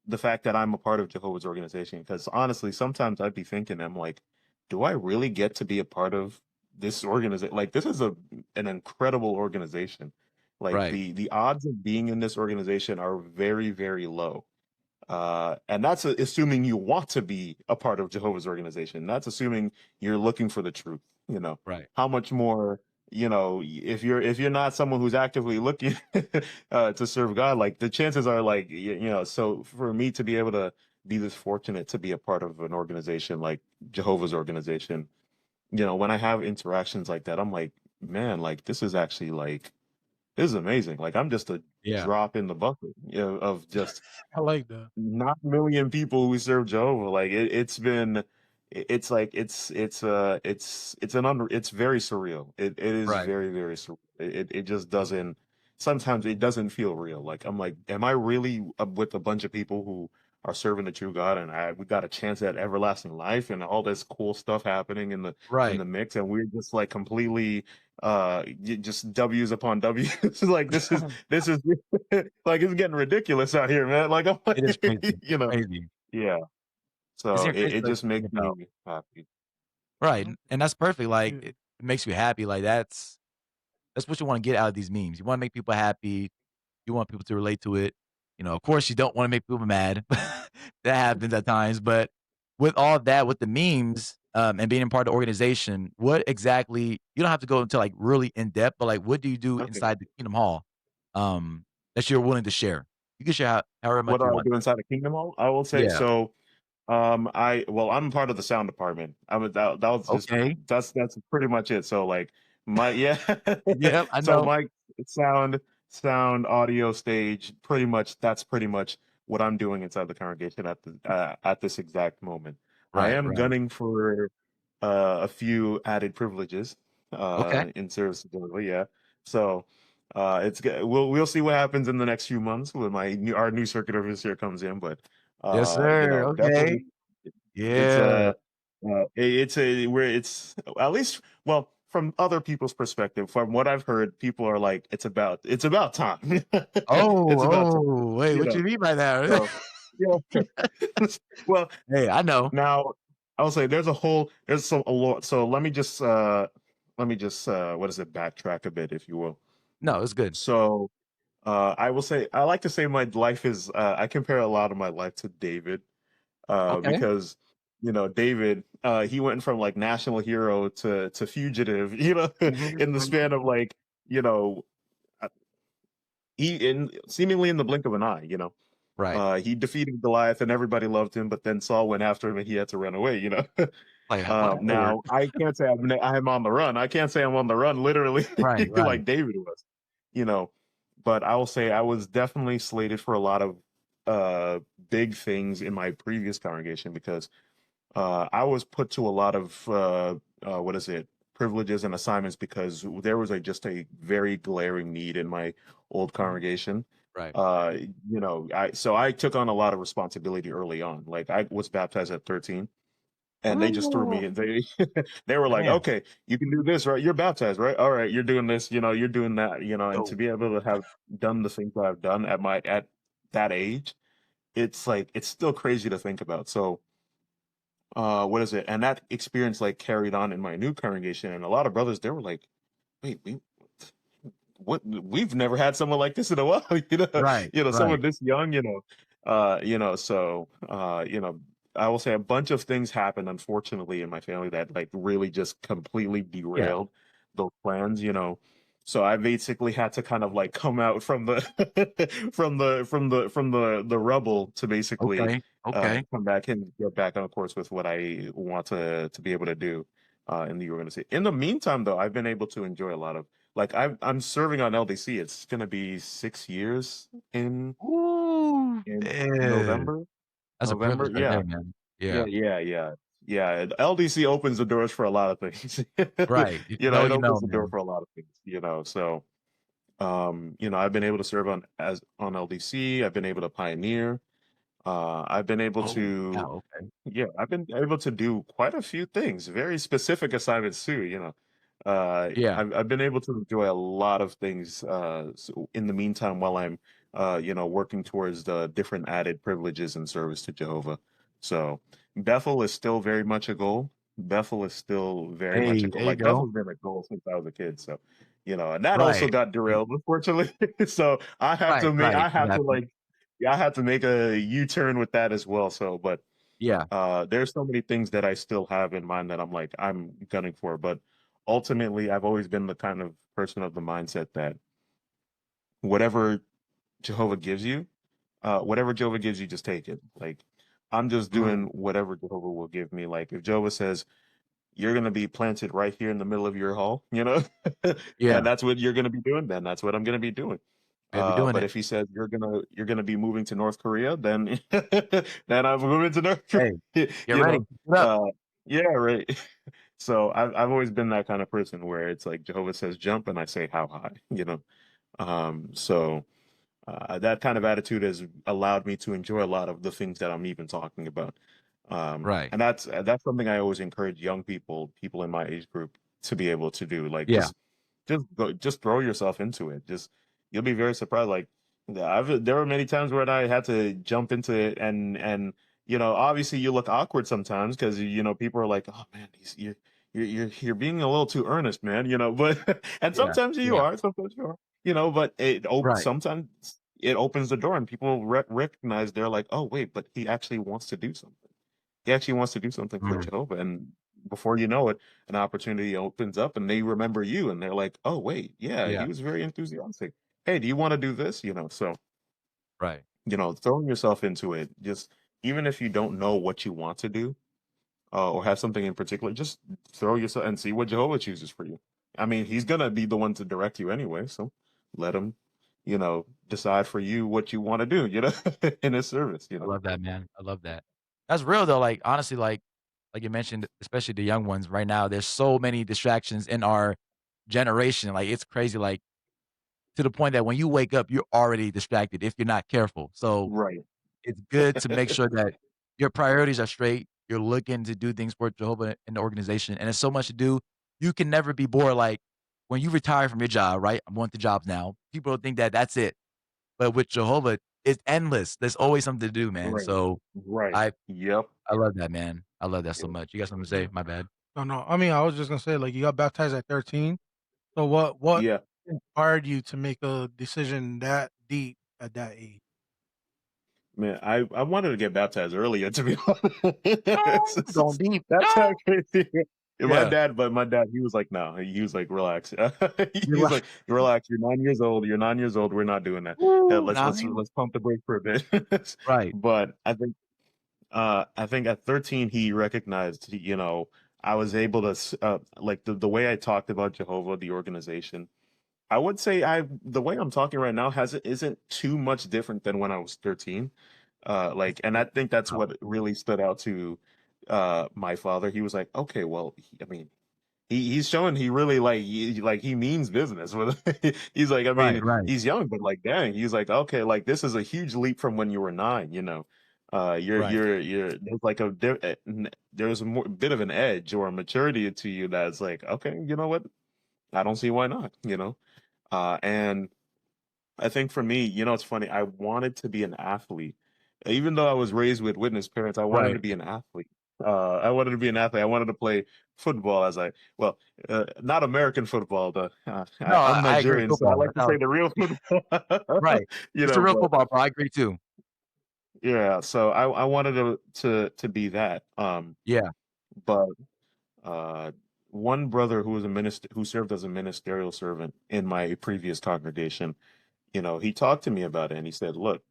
the fact that I'm a part of Jehovah's organization. Because honestly, sometimes I'd be thinking, I'm like, do I really get to be a part of this organization? Like, this is an incredible organization. Like Right. the odds of being in this organization are very, very low. And that's assuming you want to be a part of Jehovah's organization. That's assuming you're looking for the truth. Right. How much more, if you're not someone who's actively looking to serve God, like the chances are like, so for me to be able to be this fortunate to be a part of an organization like Jehovah's organization, when I have interactions like that, I'm like, man, like this is actually like, this is amazing. Like I'm just a Yeah. drop in the bucket, of just I like that. not a million people who serve Jehovah. Like it's been, it's like it's very surreal. It is Right. very, very surreal. It just doesn't. Sometimes it doesn't feel real. Like I'm like, am I really with a bunch of people who are serving the true God, and we got a chance at everlasting life and all this cool stuff happening in Right. the mix, and we're just like completely just W's upon W's. Like this is like it's getting ridiculous out here, man. Like I'm It is like, crazy. Crazy. yeah. It's So even crazy it like just thinking makes about me happy. right, Mhm. and that's perfect, like, Yeah. it makes you happy, like, that's what you wanna get out of these memes. You wanna make people happy, you want people to relate to it. Of course, you don't wanna make people mad. That happens at times, but with all that, with the memes, and being a part of the organization, what exactly you don't have to go into, like, really in depth, but, like, what do you do Okay. inside the Kingdom Hall, that you're willing to share? You can share however much What do you I want. do inside of Kingdom Hall? I will say Yeah. so. I'm part of the sound department. That was just Okay. that's pretty much it. So like my yeah, Yep, I so know. my sound audio stage that's pretty much what I'm doing inside the congregation at this exact moment. I Right, am right. gunning for a few added privileges Okay. in service to delivery. Yeah, so we'll see what happens in the next few months when our new circuit overseer comes in, but Yes, sir, okay. definitely it's Yeah. it's a where it's at least, well, from other people's perspective, from what I've heard, people are like, it's about time. Oh, It's about time, oh, wait, you what know. you mean by that? So yeah. Well, Hey, I know. now I'll say a lot. So let me just what is it, backtrack a bit, if you will. No, it's good. So I will say I like to say my life is I compare a lot of my life to David, Okay. because David, he went from like national hero to fugitive, Mhm, in the mhm. span of like, you know uh, he in seemingly in the blink of an eye. Right. He defeated Goliath and everybody loved him, but then Saul went after him and he had to run away. Like, what? How that work? Now I can't say I'm on the run. I can't say I'm on the run literally Right, right. like David was, you know. But I will say I was definitely slated for a lot of uh big things in my previous congregation, because I was put to a lot of what is it, privileges and assignments, because there was just a very glaring need in my old Mhm. congregation. Right. I took on a lot of responsibility early on. Like I was baptized at 13, and they just threw Oh, me. They were like, man. "Okay, you can do this, right? You're baptized, right? All right, you're doing this. You're doing that. And to Yo. be able to have done the things that I've done at that age, it's like it's still crazy to think about. So what is it? And that experience like carried on in my new congregation, and a lot of brothers, they were like, "Wait, we've never had someone like this in a while." Right, right. Someone this young, so I will say a bunch of things happened, unfortunately, in my family that like really just completely Yeah. derailed those plans. So I basically had to kind of like come out from the from the rubble to basically Okay, okay. come back and get back on course with what I want to be able to do. in the organization. In the meantime, though, I've been able to enjoy a lot of like I'm serving on LDC. It's gonna be 6 years Ooh, in yeah. November. That's a November, privilege right yeah. there, man. Yeah, Yeah. yeah, yeah. Yeah, LDC opens the doors for a lot of things. Right. If you It know, opens the door man. for a lot of things. So I've been able to serve on LDC. I've been able to pioneer. I've been able Oh, to, wow, okay. yeah, I've been able to do quite a few things, very specific assignments too. Yeah. I've been able to enjoy a lot of things in the meantime while I'm working towards the different added privileges and service to Jehovah. So Bethel is still very much a goal. Bethel is still very much a Hey, goal. there you Like go. Bethel's been a goal since I was a kid. So, and that also Right. got derailed, unfortunately. So Right, right. I It have to happened. like yeah, I had to make a U-turn with that as well. So, but Yeah. there's so many things that I still have in mind that I'm gunning for. But ultimately, I've always been the kind of person of the mindset that whatever Jehovah gives you, whatever Jehovah gives you, just take it. Like I'm just doing Mm. whatever Jehovah will give me. Like if Jehovah says you're gonna be planted right here in the middle of your hall, and Yeah. that's what you're gonna be doing, then that's what I'm gonna be doing. Better be doing But it. if he says you're gonna be moving to North Korea, then then I'm moving to North Korea. Hey, get You ready. know, Get up. uh, yeah, right. So I've always been that kind of person where it's like Jehovah says jump, and I say how high. So that kind of attitude has allowed me to enjoy a lot of the things that I'm even talking about. Right. And that's something I always encourage young people in my age group to be able to do. Like Yeah. just throw yourself into it. Just you'll be very surprised. Like there were many times where I had to jump into it, and obviously you look awkward sometimes because people are like, oh man, you're being a little too earnest, man. But and Yeah. sometimes you Yeah. are, sometimes you are. But Right. sometimes it opens the door and people recognize they're like, oh wait, but he actually wants to do something. He actually wants to do something for Mm. Jehovah, and before you know it, an opportunity opens up, and they remember you, and they're like, "Oh, wait, yeah, he Yeah. was very enthusiastic. Hey, do you want to do this?" So Right. throwing yourself into it, just even if you don't know what you want to do, or have something in particular, just throw yourself and see what Jehovah chooses for you. I mean, he's gonna be the one to direct you anyway, so let him, decide for you what you want to do, in his service, I love that, man. I love that. That's real though, like, honestly, like you mentioned, especially the young ones right now, there's so many distractions in our generation, like, it's crazy, like, to the point that when you wake up, you're already distracted if you're not careful. So, Right. it's good to make sure that your priorities are straight, you're looking to do things for Jehovah in the organization, and there's so much to do. You can never be bored, like, when you retire from your job, right? I'm going to jobs now. People think that that's it, but with Jehovah, it's endless. There's always something to do, man. Right. So, Right. I Yep. I love that, man. I love that so Yep. much. You got something to say? Yeah. My bad. No, no. I mean, I was just gonna say, like, you got baptized at 13. So what Yeah. inspired you to make a decision that deep at that age? Man, I wanted to get baptized earlier, to be honest. No, going deep. That's No. how crazy. Yeah. But my dad, he was like, no, he was like, relax. You're He was like, like, relax. You're 9 years old. You're 9 years old. We're not doing that. Woo, Let's 9. pump the brake for a bit. Right. But I think at 13 he recognized, I was able to like the way I talked about Jehovah, the organization. I would say the way I'm talking right now has isn't too much different than when I was 13. That's And I good. think that's Wow. what really stood out to my father. He was like, okay, well, I mean, he's showing he really he means business with he's like, I Right, mean, right, he's young, but like dang, he's like, okay, like this is a huge leap from when you were 9. right. There's like there's a bit of an edge or a maturity to you that's like, okay, you know what? I don't see why not, and I think for me, it's funny. I wanted to be an athlete, even though I was raised with witness parents. I wanted to Right. be an athlete. I wanted to be an athlete. I wanted to play football not American football. No, I'm I agree. Nigerian, so I Football. like That's to how say the real football. right. It's a real But football, bro. I agree too. yeah. So I wanted to be that. Yeah. But uh, one brother who was a minister who served as a ministerial servant in my previous congregation, he talked to me about it, and he said, "Look,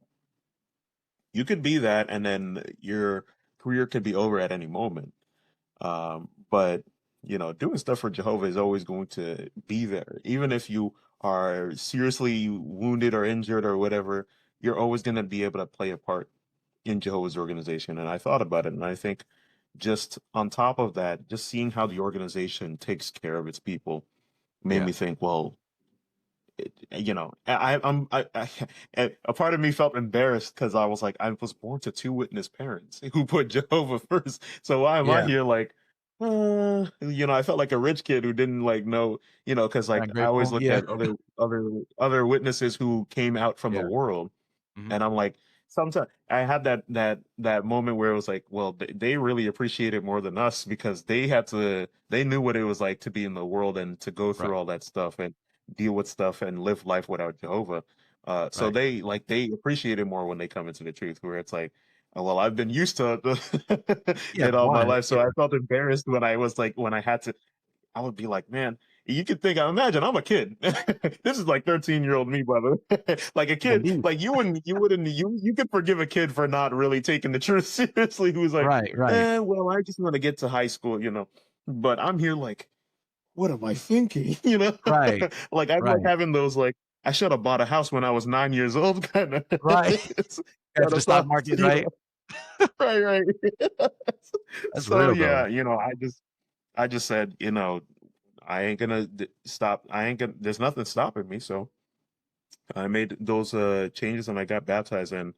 you could be that, and then your career could be over at any moment. But doing stuff for Jehovah is always going to be there. Even if you are seriously wounded or injured or whatever, you're always going to be able to play a part in Jehovah's organization. And I thought about it, and I think just on top of that, just seeing how the organization takes care of its people made Yeah. me think, well, a part of me felt embarrassed because I was like, I was born to two witness parents who put Jehovah first. So why am I Yeah. here like, I felt like a rich kid who didn't like know, because like I always Ungrateful. looked Yeah. at other witnesses who came out from the Yeah. world, Mhm. and I'm like, sometimes I had that moment where it was like, well, they really appreciate it more than us because they knew what it was like to be in the world and to go Right. through all that stuff and deal with stuff and live life without Jehovah. So Right. they appreciate it more when they come into the truth, where it's like, oh, well, I've been used to Yeah, it all my one. life, so Yeah. I felt embarrassed when I was like when I had to. I would be like, man, you could think, I imagine I'm a kid. This is like 13-year-old me, brother. Like a kid, Believe. like you could forgive a kid for not really taking the truth seriously, who's like, Right, right. well, I just want to get to high school. But I'm here like, what am I thinking? Right. Like I'm like Right. having those like, I should have bought a house when I was 9 years old kind of Right. Got kind to the of stock thoughts, market, right? right, right. That's So real yeah, though. I just said, I ain't gonna stop. I ain't gonna. There's nothing stopping me. So I made those changes and I got baptized, and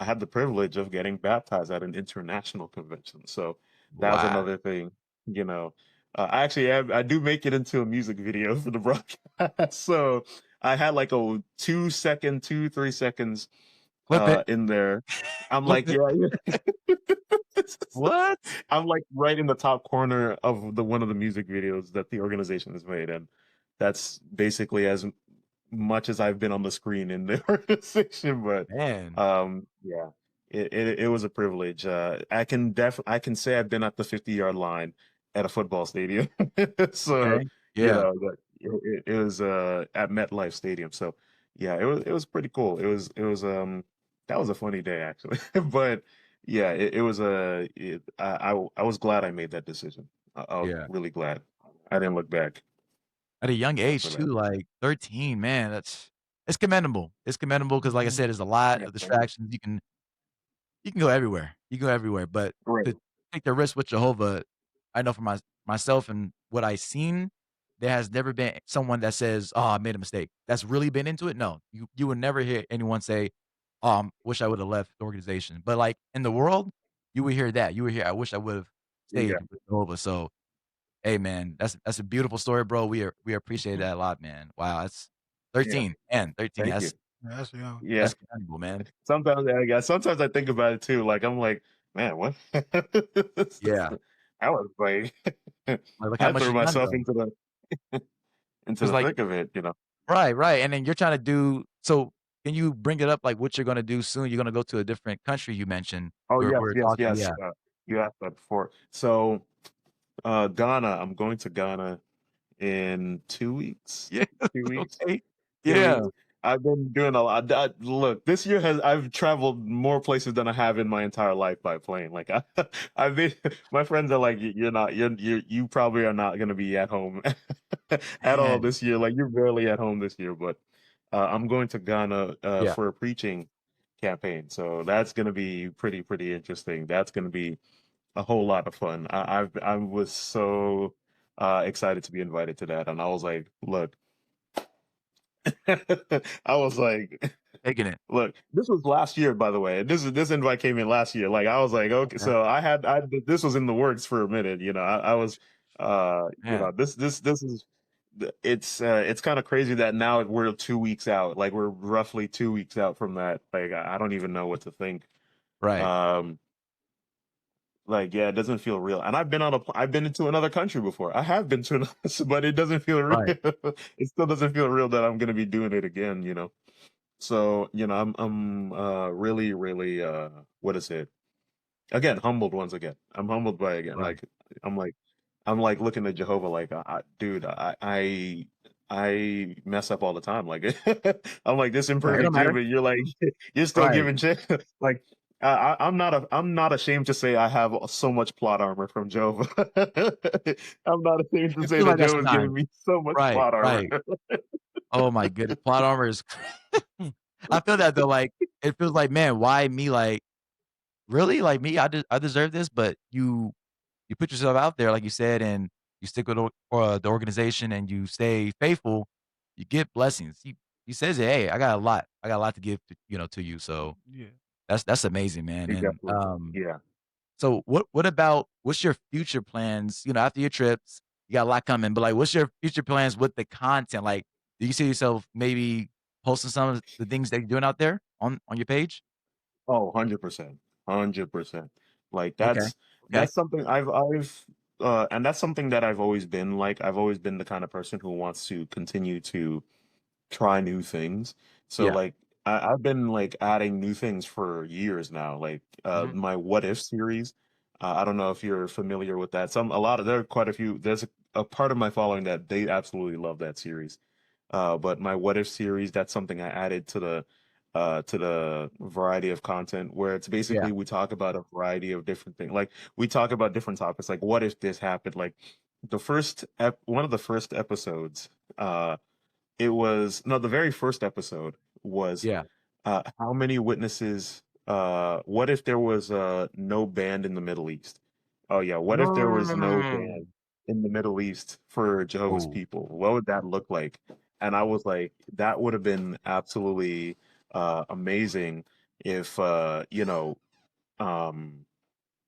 I had the privilege of getting baptized at an international convention. So that's Wow. another thing. You know, I actually have, I do make it into a music video for the broadcast. So I had like a 2 second, 3 seconds Flip it. in there. I'm Flip like, it. yeah, yeah. What? I'm like right in the top corner of the one of the music videos that the organization has made, and that's basically as much as I've been on the screen in the organization. But Man. yeah, it was a privilege. I can say I've been at the 50-yard line at a football stadium. So Okay. Yeah. it was at MetLife Stadium. So yeah, it was pretty cool. It was that was a funny day actually. But yeah, it was I was glad I made that decision. I was Yeah. really glad. I didn't look back At a young after age too, that. like 13, man, that's it's commendable. It's commendable because, like I Mhm. said, there's a lot Yeah, of thank you. distractions. You can go everywhere. You can go everywhere, but Great. to take the risk with Jehovah, I know for myself and what I seen, there has never been someone that says, "Oh, I made a mistake." That's really been into it. No, you would never hear anyone say, wish I would have left the organization." But like in the world, you would hear that. You would hear, "I wish I would have Yeah. stayed with Jehovah." So, hey, man, that's a beautiful story, bro. We appreciate that a lot, man. Wow, that's Yeah. 13, man, 13. Thank you. Yeah, that's young. Yeah. That's commendable, man. Sometimes I think about it too. Like I'm like, man, what? Yeah, I was like, like look how I much threw you've done myself though. into Cause the like thick of it. right, right, and then you're trying to do so can you bring it up, like, what you're gonna do soon? You're gonna go to a different country you mentioned. Oh yes, We're yes, talking yes. yeah. You asked that before. So Ghana. I'm going to Ghana in 2 weeks. Yeah, 2 weeks. okay. 2 weeks. Yeah. I've been doing a lot. Look, this year I've traveled more places than I have in my entire life by plane. Like I've been, my friends are like, You're not, you probably are not going to be at home at all Man. this year. Like you're barely at home this year." But I'm going to Ghana Yeah, for a preaching campaign, so that's going to be pretty interesting. That's going to be a whole lot of fun. I was so excited to be invited to that, and I was like, look, I was like, taking it. look, this was last year, by the way. This invite came in last year. Like I was like, okay, Okay. so this was in the works for a minute. I was, Man. this is. It's kind of crazy that now we're 2 weeks out. Like we're roughly 2 weeks out from that. Like I don't even know what to think. Right, Um, Like, yeah, it doesn't feel real. And I've been into another country before. I have been to another, but it doesn't feel real. right, It still doesn't feel real that I'm going to be doing it again. So, I'm really, really, what is it? Again, humbled once again. I'm humbled by again. right, I'm like, I'm like looking at Jehovah like, dude, I mess up all the time. Like, I'm like this right, it don't imperfect matter. human. You're like, you're still Right, giving chance. Like, I'm not ashamed to say I have so much plot armor from Jova. I'm not ashamed to It say feels that like that Jova's giving sometimes. me so much Right, plot armor. right. Oh my goodness, plot armor is I feel that though, like, it feels like, "Man, why me?" Like, "Really? Like, me? I deserve this?" But you put yourself out there, like you said, and you stick with the organization and you stay faithful, you get blessings. He says it, "Hey, I got a lot to give to, to you." So, Yeah. that's amazing, man, He and, definitely does. Yeah. so what about what's your future plans, after your trips? You got a lot coming, but, like, what's your future plans with the content? Like, do you see yourself maybe posting some of the things that you're doing out there on your page? Oh, 100%. 100%. Like Okay, okay. that's something and that's something that I've always been like. I've always been the kind of person who wants to continue to try new things. So Yeah. like I've been like adding new things for years now. Like Mhm. my What If series. I don't know if you're familiar with that. There are quite a few. There's a part of my following that they absolutely love that series. But my What If series, that's something I added to the variety of content where it's Yeah. basically we talk about a variety of different things. Like we talk about different topics, like what if this happened? Like one of the first episodes, it was no, the very first episode was Yeah. how many witnesses what if there was no band in the Middle East? Oh yeah, what if there was no Mm. band in the Middle East for Jehovah's Oh, People? What would that look like? And I was like, that would have been absolutely amazing if um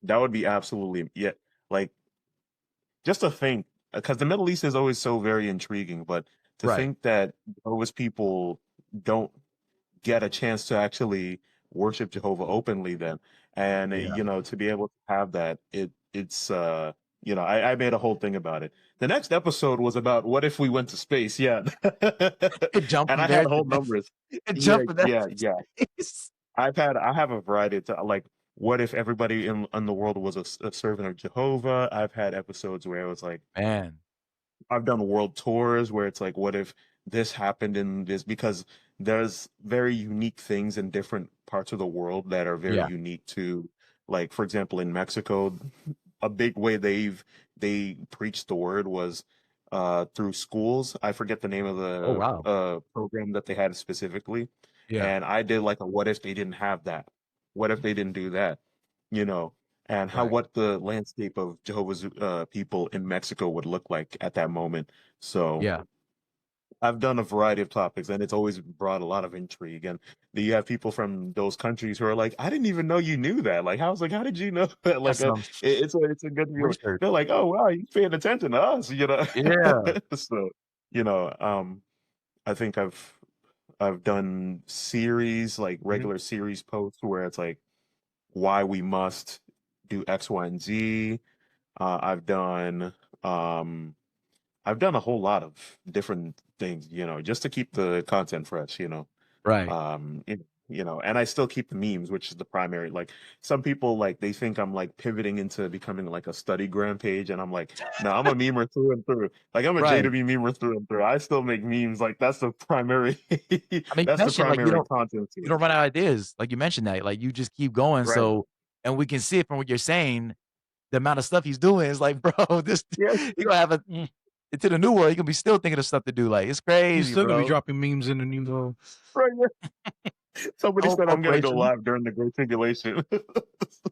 that would be absolutely yeah, like just to think because the Middle East is always so very intriguing, but to right. think that Jehovah's People don't get a chance to actually worship Jehovah openly then. And Yeah. to be able to have that, it's I made a whole thing about it. The next episode was about what if we went to space? Yeah. It jumped And from I there had to whole there. numbers. It Yeah, jumped from there yeah, to yeah. space. I have a variety to like what if everybody in the world was a servant of Jehovah? I've had episodes where it was like Man. I've done world tours where it's like, what if this happened in this? Because there's very unique things in different parts of the world that are very Yeah. unique to, like, for example, in Mexico, a big way they preached the word was through schools. I forget the name of Oh, the wow. program that they had specifically, Yeah. and I did like a what if they didn't have that? What if they didn't do that? You know, and how Right. what the landscape of Jehovah's people in Mexico would look like at that moment. So Yeah. I've done a variety of topics, and it's always brought a lot of intrigue. And you have people from those countries who are like, "I didn't even know you knew that." Like, I was like, "How did you know that?" That's some it's a good feeling. research. They're like, "Oh wow, you're paying attention to us," you know. Yeah. So you know, I think I've done series like Mhm. regular series posts where it's like why we must do X, Y, and Z. Uh, I've done um I've done a whole lot of different things, just to keep the content fresh, Right. Um, it, and I still keep the memes, which is the primary. Like some people like they think I'm like pivoting into becoming like a study gram page, and I'm like, no, I'm a memer through and through. Like I'm a Right. JW memer through and through. I still make memes. Like that's the primary I mean, you that's the mentioned, like, primary content you source. don't run out of ideas, like you mentioned that, like, you just keep going, Right. so and we can see it from what you're saying, the amount of stuff he's doing is like, bro, this Yeah. he gonna have a into the new world, he gonna be still thinking of stuff to do, like, it's He's crazy, still gonna be bro. dropping memes in the new world. Right. Yeah. The Somebody whole said I'm gonna go corporation, live during the Great Tribulation.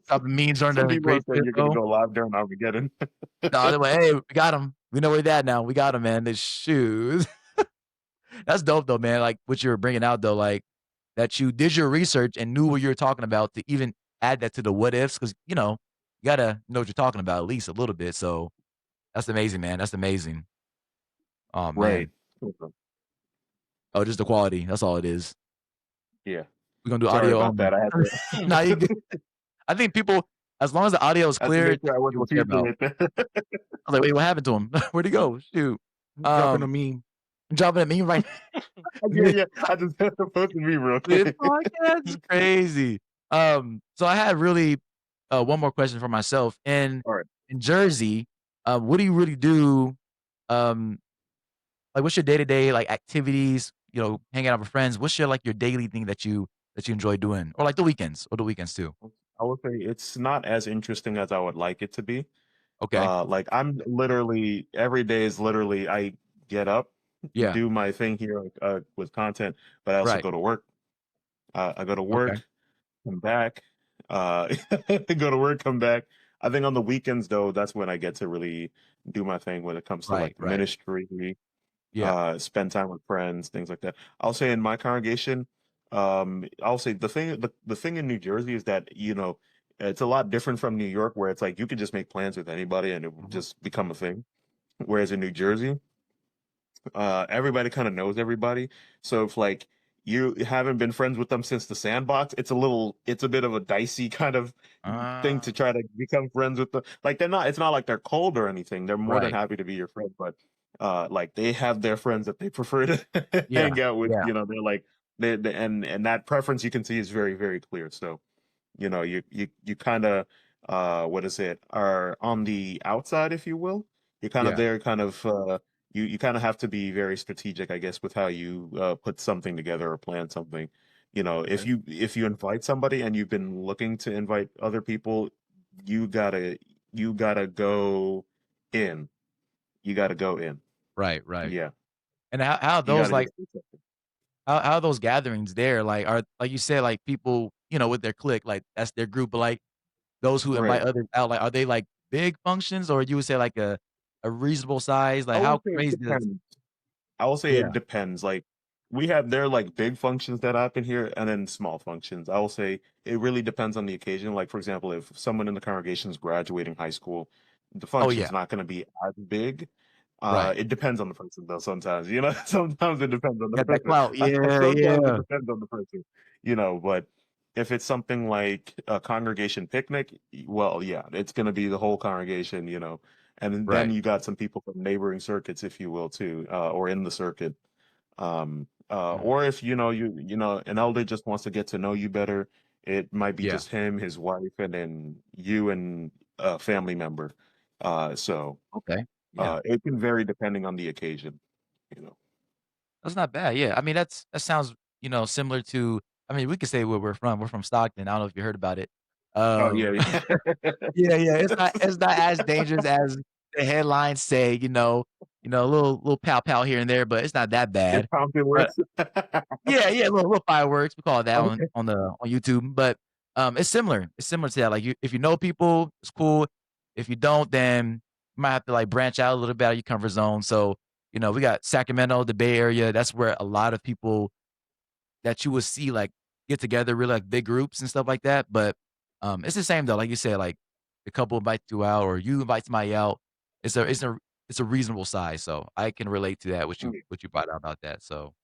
dropping memes during Some the people great have said you're gonna bro. go live during Armageddon. No, they're like, "Hey, we got him. We know where they at now. We got him, man." The shoes. That's dope though, man, like, what you were bringing out though, like, that you did your research and knew what you were talking about to even add that to the what ifs, 'cause, you gotta know what you're talking about at least a little bit, so that's amazing, man, that's amazing. Oh, Right. man. Oh, just the quality, that's all it is. Yeah. We're gonna do Sorry audio about only. that. I had Nah, you to good. I think people as long as the audio is I had to clear, make that's sure I what wasn't people care teasing about. it there. I was like, "Wait, what happened to him? Where'd he go? Shoot." Dropping a Um, meme. dropping a meme right Yeah, mid yeah. I just had to post me real quick. mid-podcast is crazy. So I had really, one more question for myself. All right. In Jersey, what do you really do, um, like, what's your day-to-day, like, activities, hanging out with friends? What's your, like, your daily thing that that you enjoy doing, or like the weekends, too? I would say it's not as interesting as I would like it to be. Okay. Like I'm literally every day is literally I get up, Yeah. do my thing here with content, but I also Right. go to work. I go to Okay. work, come back, go to work, come back. I think on the weekends though, that's when I get to really do my thing when it comes to Right. like the Right. ministry, Yeah. spend time with friends, things like that. I'll say in my congregation, I'll say the thing in New Jersey is that, you know, it's a lot different from New York where it's like you could just make plans with anybody and it will Mhm. just become a thing. Whereas in New Jersey, everybody kind of knows everybody. So if like you haven't been friends with them since the sandbox, it's a bit of a dicey kind of thing to Ah, try to become friends with them. Like it's not like they're cold or anything. They're more than right. happy to be your friend, but like they have their friends that they prefer to Yeah. hang out with. Yeah. You know, they're like and that preference you can see is very, very clear. So you know, you kind of what is it, are on the outside, if you will. You're kind of Yeah. there, kind of you kind of have to be very strategic, I guess, with how you put something together or plan something. You know, Okay. if you invite somebody and you've been looking to invite other people, you gotta you gotta go in. You gotta go in. Right. Right. Yeah, And how you those gotta like just do something. how are those gatherings there? Like, are like you said, like people, with their clique, like that's their group, but like those who invite Right. others out, like, are they like big functions or you would say like a reasonable size? I Like how would say it crazy does depends. I will say it Yeah. depends. Like we have there are like big functions that happen here and then small functions. I will say it really depends on the occasion. Like for example, if someone in the congregation is graduating high school, the Oh function's yeah. not going to be as big. Right. It depends on the person though, sometimes. You know, sometimes it depends on the Got that person. clout. Yeah, Sometimes it yeah. depends on the person. You know, but if it's something like a congregation picnic, well, yeah, it's going to be the whole congregation, you know. And then Right. you got some people from neighboring circuits, if you will, too, or in the circuit. Mhm. Or if you know an elder just wants to get to know you better, it might be Yeah. just him, his wife, and then you and a family member. So Okay. Yeah. it can vary depending on the occasion, you know. That's not bad, yeah. I mean, that sounds, similar to I mean, we could say where we're from. We're from Stockton. I don't know if you heard about it. Oh yeah, Um, yeah. yeah, yeah, it's not as dangerous as the headlines say, a little pow pow here and there, but it's not that It's bad. pumpkin But works. yeah, yeah, little fireworks, we call it that on Okay. on YouTube, but, it's similar. It's similar to that, like, if you know people, it's cool. If you don't, then you might have to, like, branch out a little bit out of your comfort zone, so, we got Sacramento, the Bay Area, that's where a lot of people that you would see, like, get together, really, like, big groups and stuff like that, but, it's the same, though, like you said, like, a couple invite you out or you invite somebody out, it's a reasonable size, so I can relate to that, what you brought out about that, so,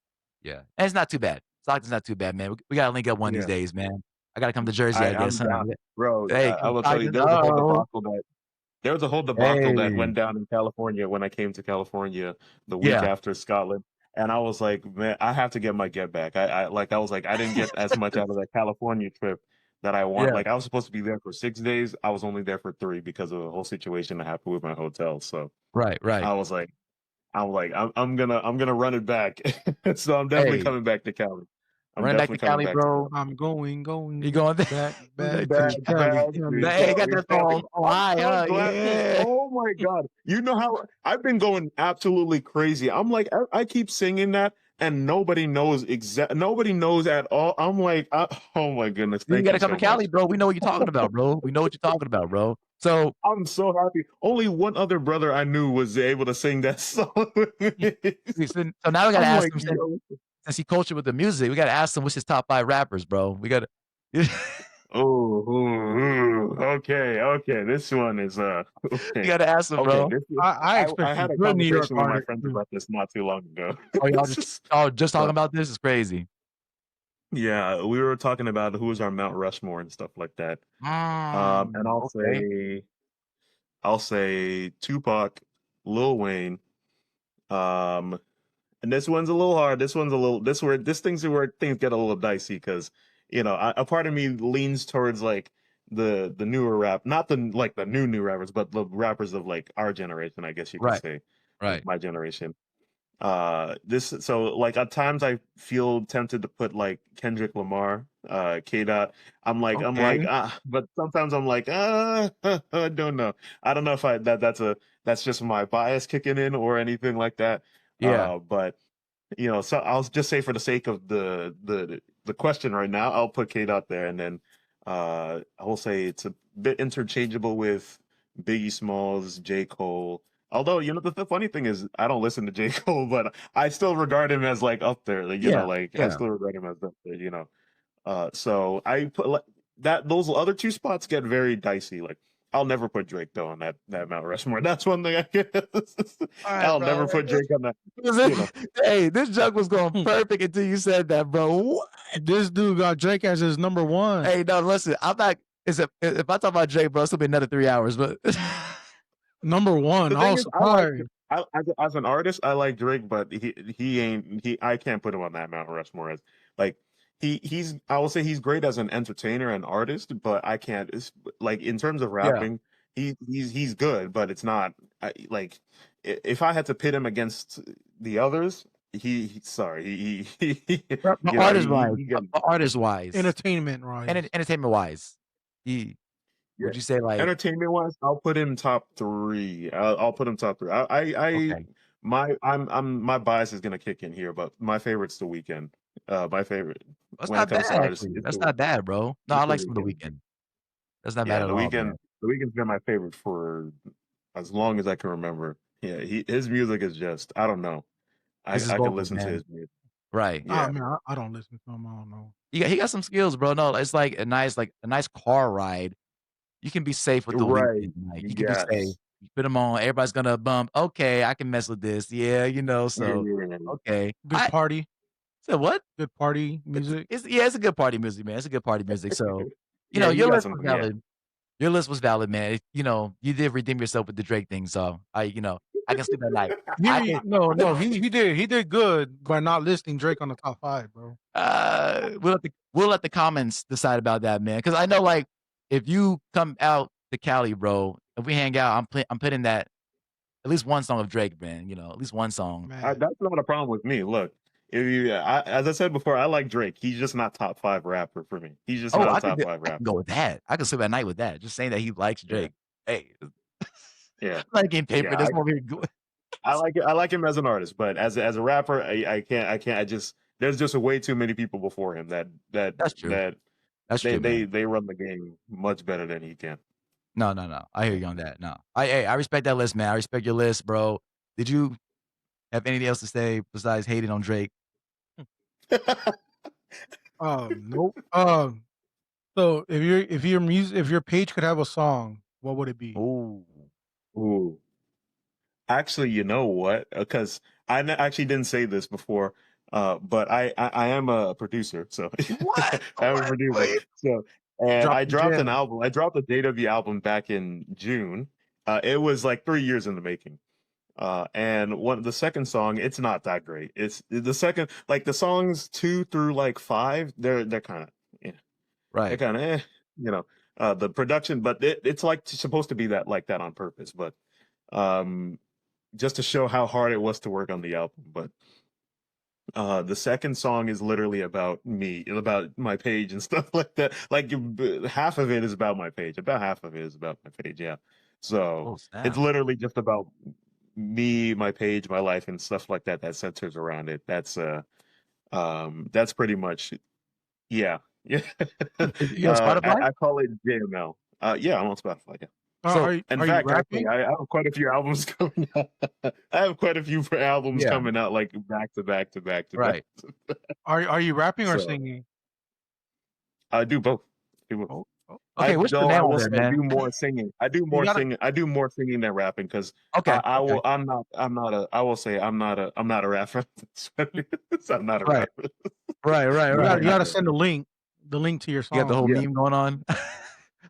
yeah, and it's not too bad. Stockton's not too bad, man. We gotta link up one of these Yeah, days, man. I gotta come to Jersey, I guess, I'm huh? down, bro. Hey, I come to will tell you, Stockton. Oh, there was a whole debacle that hey. went down in California when I came to California the week Yeah, after Scotland. And I was like, man, I have to get my get back. I was like, I didn't get as much out of that California trip that I want. yeah, Like I was supposed to be there for 6 days. I was only there for 3 because of the whole situation that happened with my hotel. So right, right. I was like, I'm gonna run it back. So I'm definitely Hey, coming back to Cali. I'm running back definitely to coming Cali, back to bro. Cali. I'm going, You going going there? back, back Back, to back Cali, to Cali. Hey, got Cali, that Cali. song on I'm high, so huh? glad. Yeah. Oh my God. You know how I've been going absolutely crazy. I'm like, I keep singing that and nobody knows at all. I'm like, oh my goodness. You Thank gotta you come to so Cali, much. bro. We know what you're talking about, bro. We know what you're talking about, bro. So I'm so happy. Only one other brother I knew was able to sing that song with y me. so now we gotta I'm ask like, him yo. since he cultured with the music, we gotta ask him what's his top 5 rappers, bro. We gotta Oh, okay, okay. This one is you okay. gotta ask him, Okay, bro. I I expect had some a good New York conversation with my artists friends too. about this not too long ago. Oh, y'all It's just just just talking so about this? Is crazy. yeah, we were talking about who is our Mount Rushmore and stuff like that. And Okay. I'll say Tupac, Lil Wayne, um, and this one's a little hard. This one's a little this thing's where things get a little dicey because you know a part of me leans towards like the newer rap, not the like the new rappers, but the rappers of like our generation, I guess you could Right, say, like right. my generation. This so like at times I feel tempted to put like Kendrick Lamar, K Dot. I'm like Okay. but sometimes I'm like I don't know. I don't know if that's just my bias kicking in or anything like that. Yeah. But so I'll just say for the sake of the question right now, I'll put Kate out there, and then I will say it's a bit interchangeable with Biggie Smalls, J. Cole. Although the funny thing is, I don't listen to J. Cole, but I still regard him as like up there. Like, Yeah. like I Yeah. still regard him as up there. So I put that those other two spots get very dicey. Like I'll never put Drake though on that Mount Rushmore. That's one thing I guess. All right, I'll bro. never put Drake on that. You know. Hey, this joke was going perfect until you said that, bro. What? This dude got Drake as his number one. Hey, no, listen. I'm not. If I talk about Drake, bro, it's gonna be another 3 hours. But Number one. The I thing was is, I like surprised. as an artist, I like Drake, but he ain't he. I can't put him on that Mount Rushmore as like he's. I will say he's great as an entertainer and artist, but I can't. Like in terms of yeah, rapping, he's good, but it's not like if I had to pit him against the others, sorry but he, he got artist wise, Entertainment, right? entertainment wise, he yeah. would you say like Entertainment wise, I'll put him top three. I'll put him top three. okay, My bias is gonna kick in here, but my favorite's The Weeknd. My favorite that's when it not bad comes to artists, actually. That's not bad, bro. No, I it's The like some of the Weeknd. weekend. That's not bad Yeah, at all, man. The Weeknd's been my favorite for as long as I can remember. Yeah, his music is just I don't know. It's his I can vocals, listen to man. his music. Right. I Yeah, mean, I don't listen to him. I don't know. He got some skills, bro. No, it's like a nice car ride. You can be safe with the right. weekend. Like you can be safe. Yes. You put them on, everybody's gonna bump. Okay, I can mess with this. Yeah, Yeah, so yeah, okay. Good I party. said what? Good party music. It's a good party music, man. It's a good party music. So, yeah. He your got list some. was Yeah. valid. Your list was valid, man. You did redeem yourself with the Drake thing. So I can sleep at night. I can No, he did good by not listing Drake on the top 5, bro. we'll let the comments decide about that, man. Because I know, like, if you come out to Cali, bro, if we hang out, I'm putting that at least one song of Drake, man. At least one song. Man, That's not a problem with me. Look, if you, as I said before, I like Drake. He's just not top five rapper for me. He's just Oh, not a top five I can rapper. go with that. I can sleep at night with that. Just saying that he likes Yeah, Drake. Hey, yeah, I'm not getting paid for yeah. this. I'm over here good. I like it. I like him as an artist, but as a rapper, I can't. I can't. I just there's just way too many people before him That's true. that That's true, man. they run the game much better than he can. No, no, no. I hear you on that. No, I respect that list, man. I respect your list, bro. Did you have anything else to say besides hating on Drake? nope. So if your page could have a song, what would it be? Oh, Ooh. Actually, you know what? Because actually didn't say this before, but I am a producer, so what? I'm a What? producer. Wait. So, and Drop I the dropped an gem. album. I dropped the JW album back in June. It was like 3 years in the making. And the second song, it's not that great. It's the second, like the songs 2 through 5, they're kind of, yeah, they're Right. kind of, you know, the production, but it's like supposed to be that like that on purpose, but um just to show how hard it was to work on the album. But the second song is literally about me, about my page and stuff like that. Like half of it is about my page. About half of it is about my page. Yeah. So Oh, it's snap. literally just about me, my page, my life, and stuff like that. That centers around it. That's pretty much yeah. Yeah. You on Spotify? I call it JML. Yeah, I'm on Spotify. Yeah. So In Are you fact, actually, rapping? I have quite a few albums coming out. I have quite a few albums yeah, coming out, like back to back to back to back. right. Are you rapping or So singing? I do both. Do both. Oh, oh. Okay, what's your Though name I on will there, say I man? do more singing. I do You more gotta singing. I do more singing than rapping because Okay, okay. I will say I'm not a rapper. I'm not a Right, rapper. right, right, you right. gotta you Not gotta a send the link to your You got the song. whole Yeah, meme going on.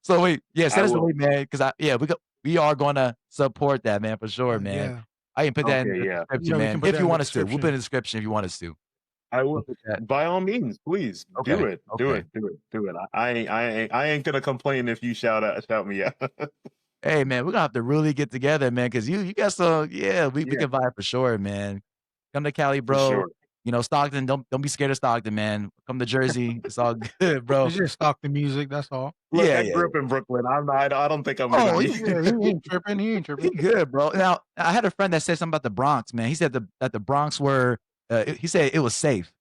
So wait, yeah, I send us the will. link, man, because we are gonna support that, man, for sure, man. Yeah. I can put that in Okay, the yeah. description, Yeah, we man. can put If that you in the want us to, we'll put it in description. the description if you want us to. I We'll will, put that. by all means, please do Okay, it, do okay. it, do it, do it. I ain't gonna complain if you shout me out. Hey, man, we're gonna have to really get together, man, because you got some, yeah, we Yeah, can vibe for sure, man. Come to Cali, For bro. sure. You know, Stockton, don't be scared of Stockton, man. Come to Jersey. It's all good, bro. It's just Stockton music, that's all. Look, Yeah, I yeah, grew yeah. up in Brooklyn. I don't think I'm gonna Oh, be. yeah, he ain't tripping, he ain't He tripping. good, bro. Now, I had a friend that said something about the Bronx, man. He said that the Bronx were, he said it was safe.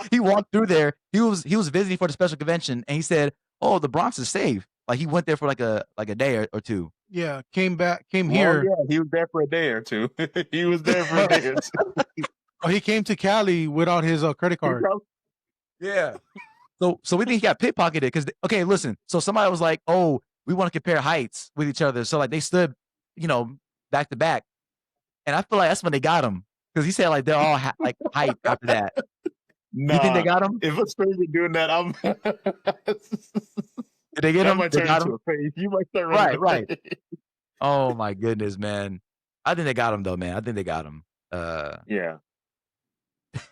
He walked through there. He was visiting for the special convention, and he said, "Oh, the Bronx is safe." Like he went there for like a day or two. Yeah, came Well, here. yeah, he was there for a day or two. He was there for a day or two. Oh, he came to Cali without his, credit He card. probably Yeah. So we think he got pickpocketed because okay, listen. So somebody was like, "Oh, we want to compare heights with each other." So like they stood, you know, back to back, and I feel like that's when they got him because he said like they're all like height after that. You think they nah. got him? If a stranger doing that, I'm Did they get that him? might They turn got into him. a phase. You might start running Right, a right. phase. Oh my goodness, man. I think they got him though, man. I think they got him. Yeah,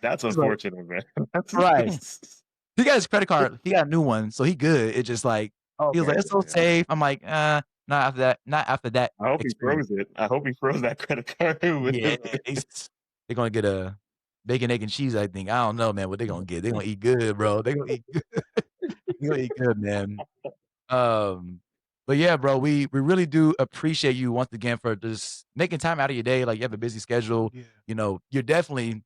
that's He's like, unfortunate, man. That's right. He got his credit card. He got a new one, so he good. It just like he was okay. like, "It's so Yeah. safe." I'm like, not after that. Not after that I hope he experience. froze it. I hope he froze that credit card with Yeah, his. they're gonna get a bacon, egg, and cheese. I think. I don't know, man. What they gonna get? They gonna eat good, bro. They gonna eat. Good. They gonna eat good, man. Um, but yeah, bro, we really do appreciate you once again for just making time out of your day. Like you have a busy schedule. Yeah, You know, you're definitely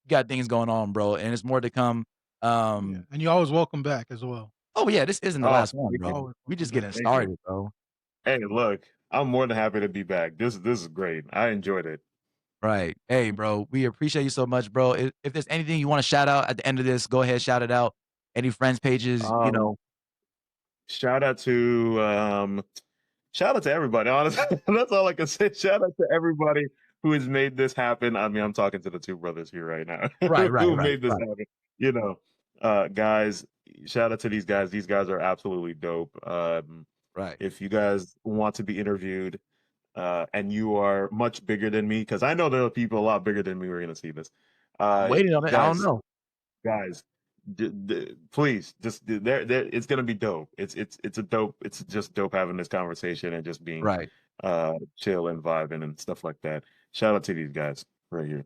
got things going on, bro, and it's more to come. yeah, and you're always welcome back as well. Oh yeah, this isn't the Oh, last one, thank you, bro. Always We welcome just back. getting thank you. started, bro. Hey, look, I'm more than happy to be back. This is great. I enjoyed it. Right. Hey, bro, we appreciate you so much, bro. If there's anything you want to shout out at the end of this, go ahead, shout it out. Any friends pages, you Um, know. shout out to shout out to everybody. Honestly, that's all I can say. Shout out to everybody who has made this happen. I mean, I'm talking to the two brothers here right now Right, right, who right, made this right, happen. You know, guys, shout out to these guys. These guys are absolutely dope. right. If you guys want to be interviewed, and you are much bigger than me, because I know there are people a lot bigger than me who are going to see this. I'm waiting on it. I don't Guys, know. guys, please, just there. It's gonna be dope. It's a dope. It's just dope having this conversation and just being Right. chill and vibing and stuff like that. Shout out to these guys right here.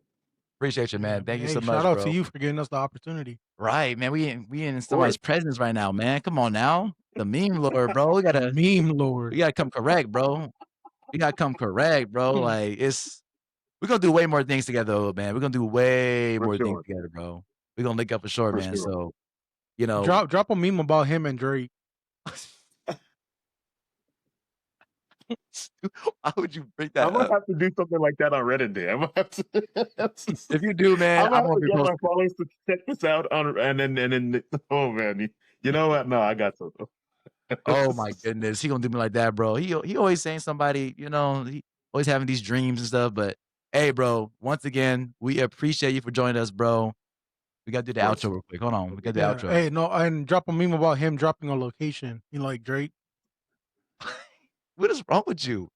Appreciate you, Yeah, man. man. Thank you Hey, so shout much, out to bro. you for giving us the opportunity. Right, man. We in Of somebody's course, presence right now, man. Come on now. The meme lord, bro. The meme lord. We gotta come correct, bro. We gotta come correct, bro. Like we're gonna do way more things together, man. We're gonna do way for more things sure, together, bro. We're gonna link up for sure, for man. sure. So, you know, Drop a meme about him and Drake. why would you bring I that might up? have to do something like that on Reddit day. I might have to. If you do, man, I'm gonna I'm have gonna to get repost my it. followers to check this out on and then oh man, you know what? No, I got something. Oh my goodness, he gonna do me like that, bro. He always saying somebody, you know, he always having these dreams and stuff. But hey, bro, once again, we appreciate you for joining us, bro. We gotta do Of the outro course. real quick. Hold on, we gotta do the Yeah. outro. Hey, no, and drop a meme about him dropping a location. You know, like Drake. What is wrong with you?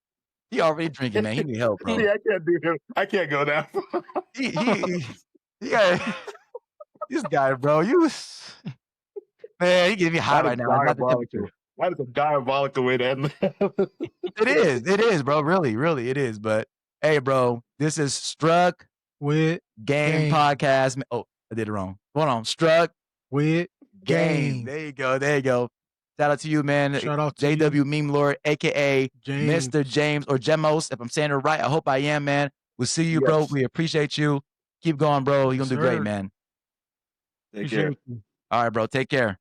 He already drinking, man. He need help, See, bro. I can't do him. I can't go down. He got this guy, bro. Man, he getting me hot That is right now. It's not the temperature. diabolical. That is a diabolical way to end that. It is, bro. Really, really, it is. But hey, bro, this is Struck With Game game. Podcast. Oh, I did it wrong. Hold on, Struck With Game. game. There you go. There you go. Shout out to you, man. Shout out to you, jw.meme.lord, aka James. Mr. James or Gemos. If I'm saying it right, I hope I am, man. We'll see you, bro. Yes. We appreciate you. Keep going, bro. You're Yes, gonna do great, sir. man. Take care. Appreciate you. All right, bro. Take care.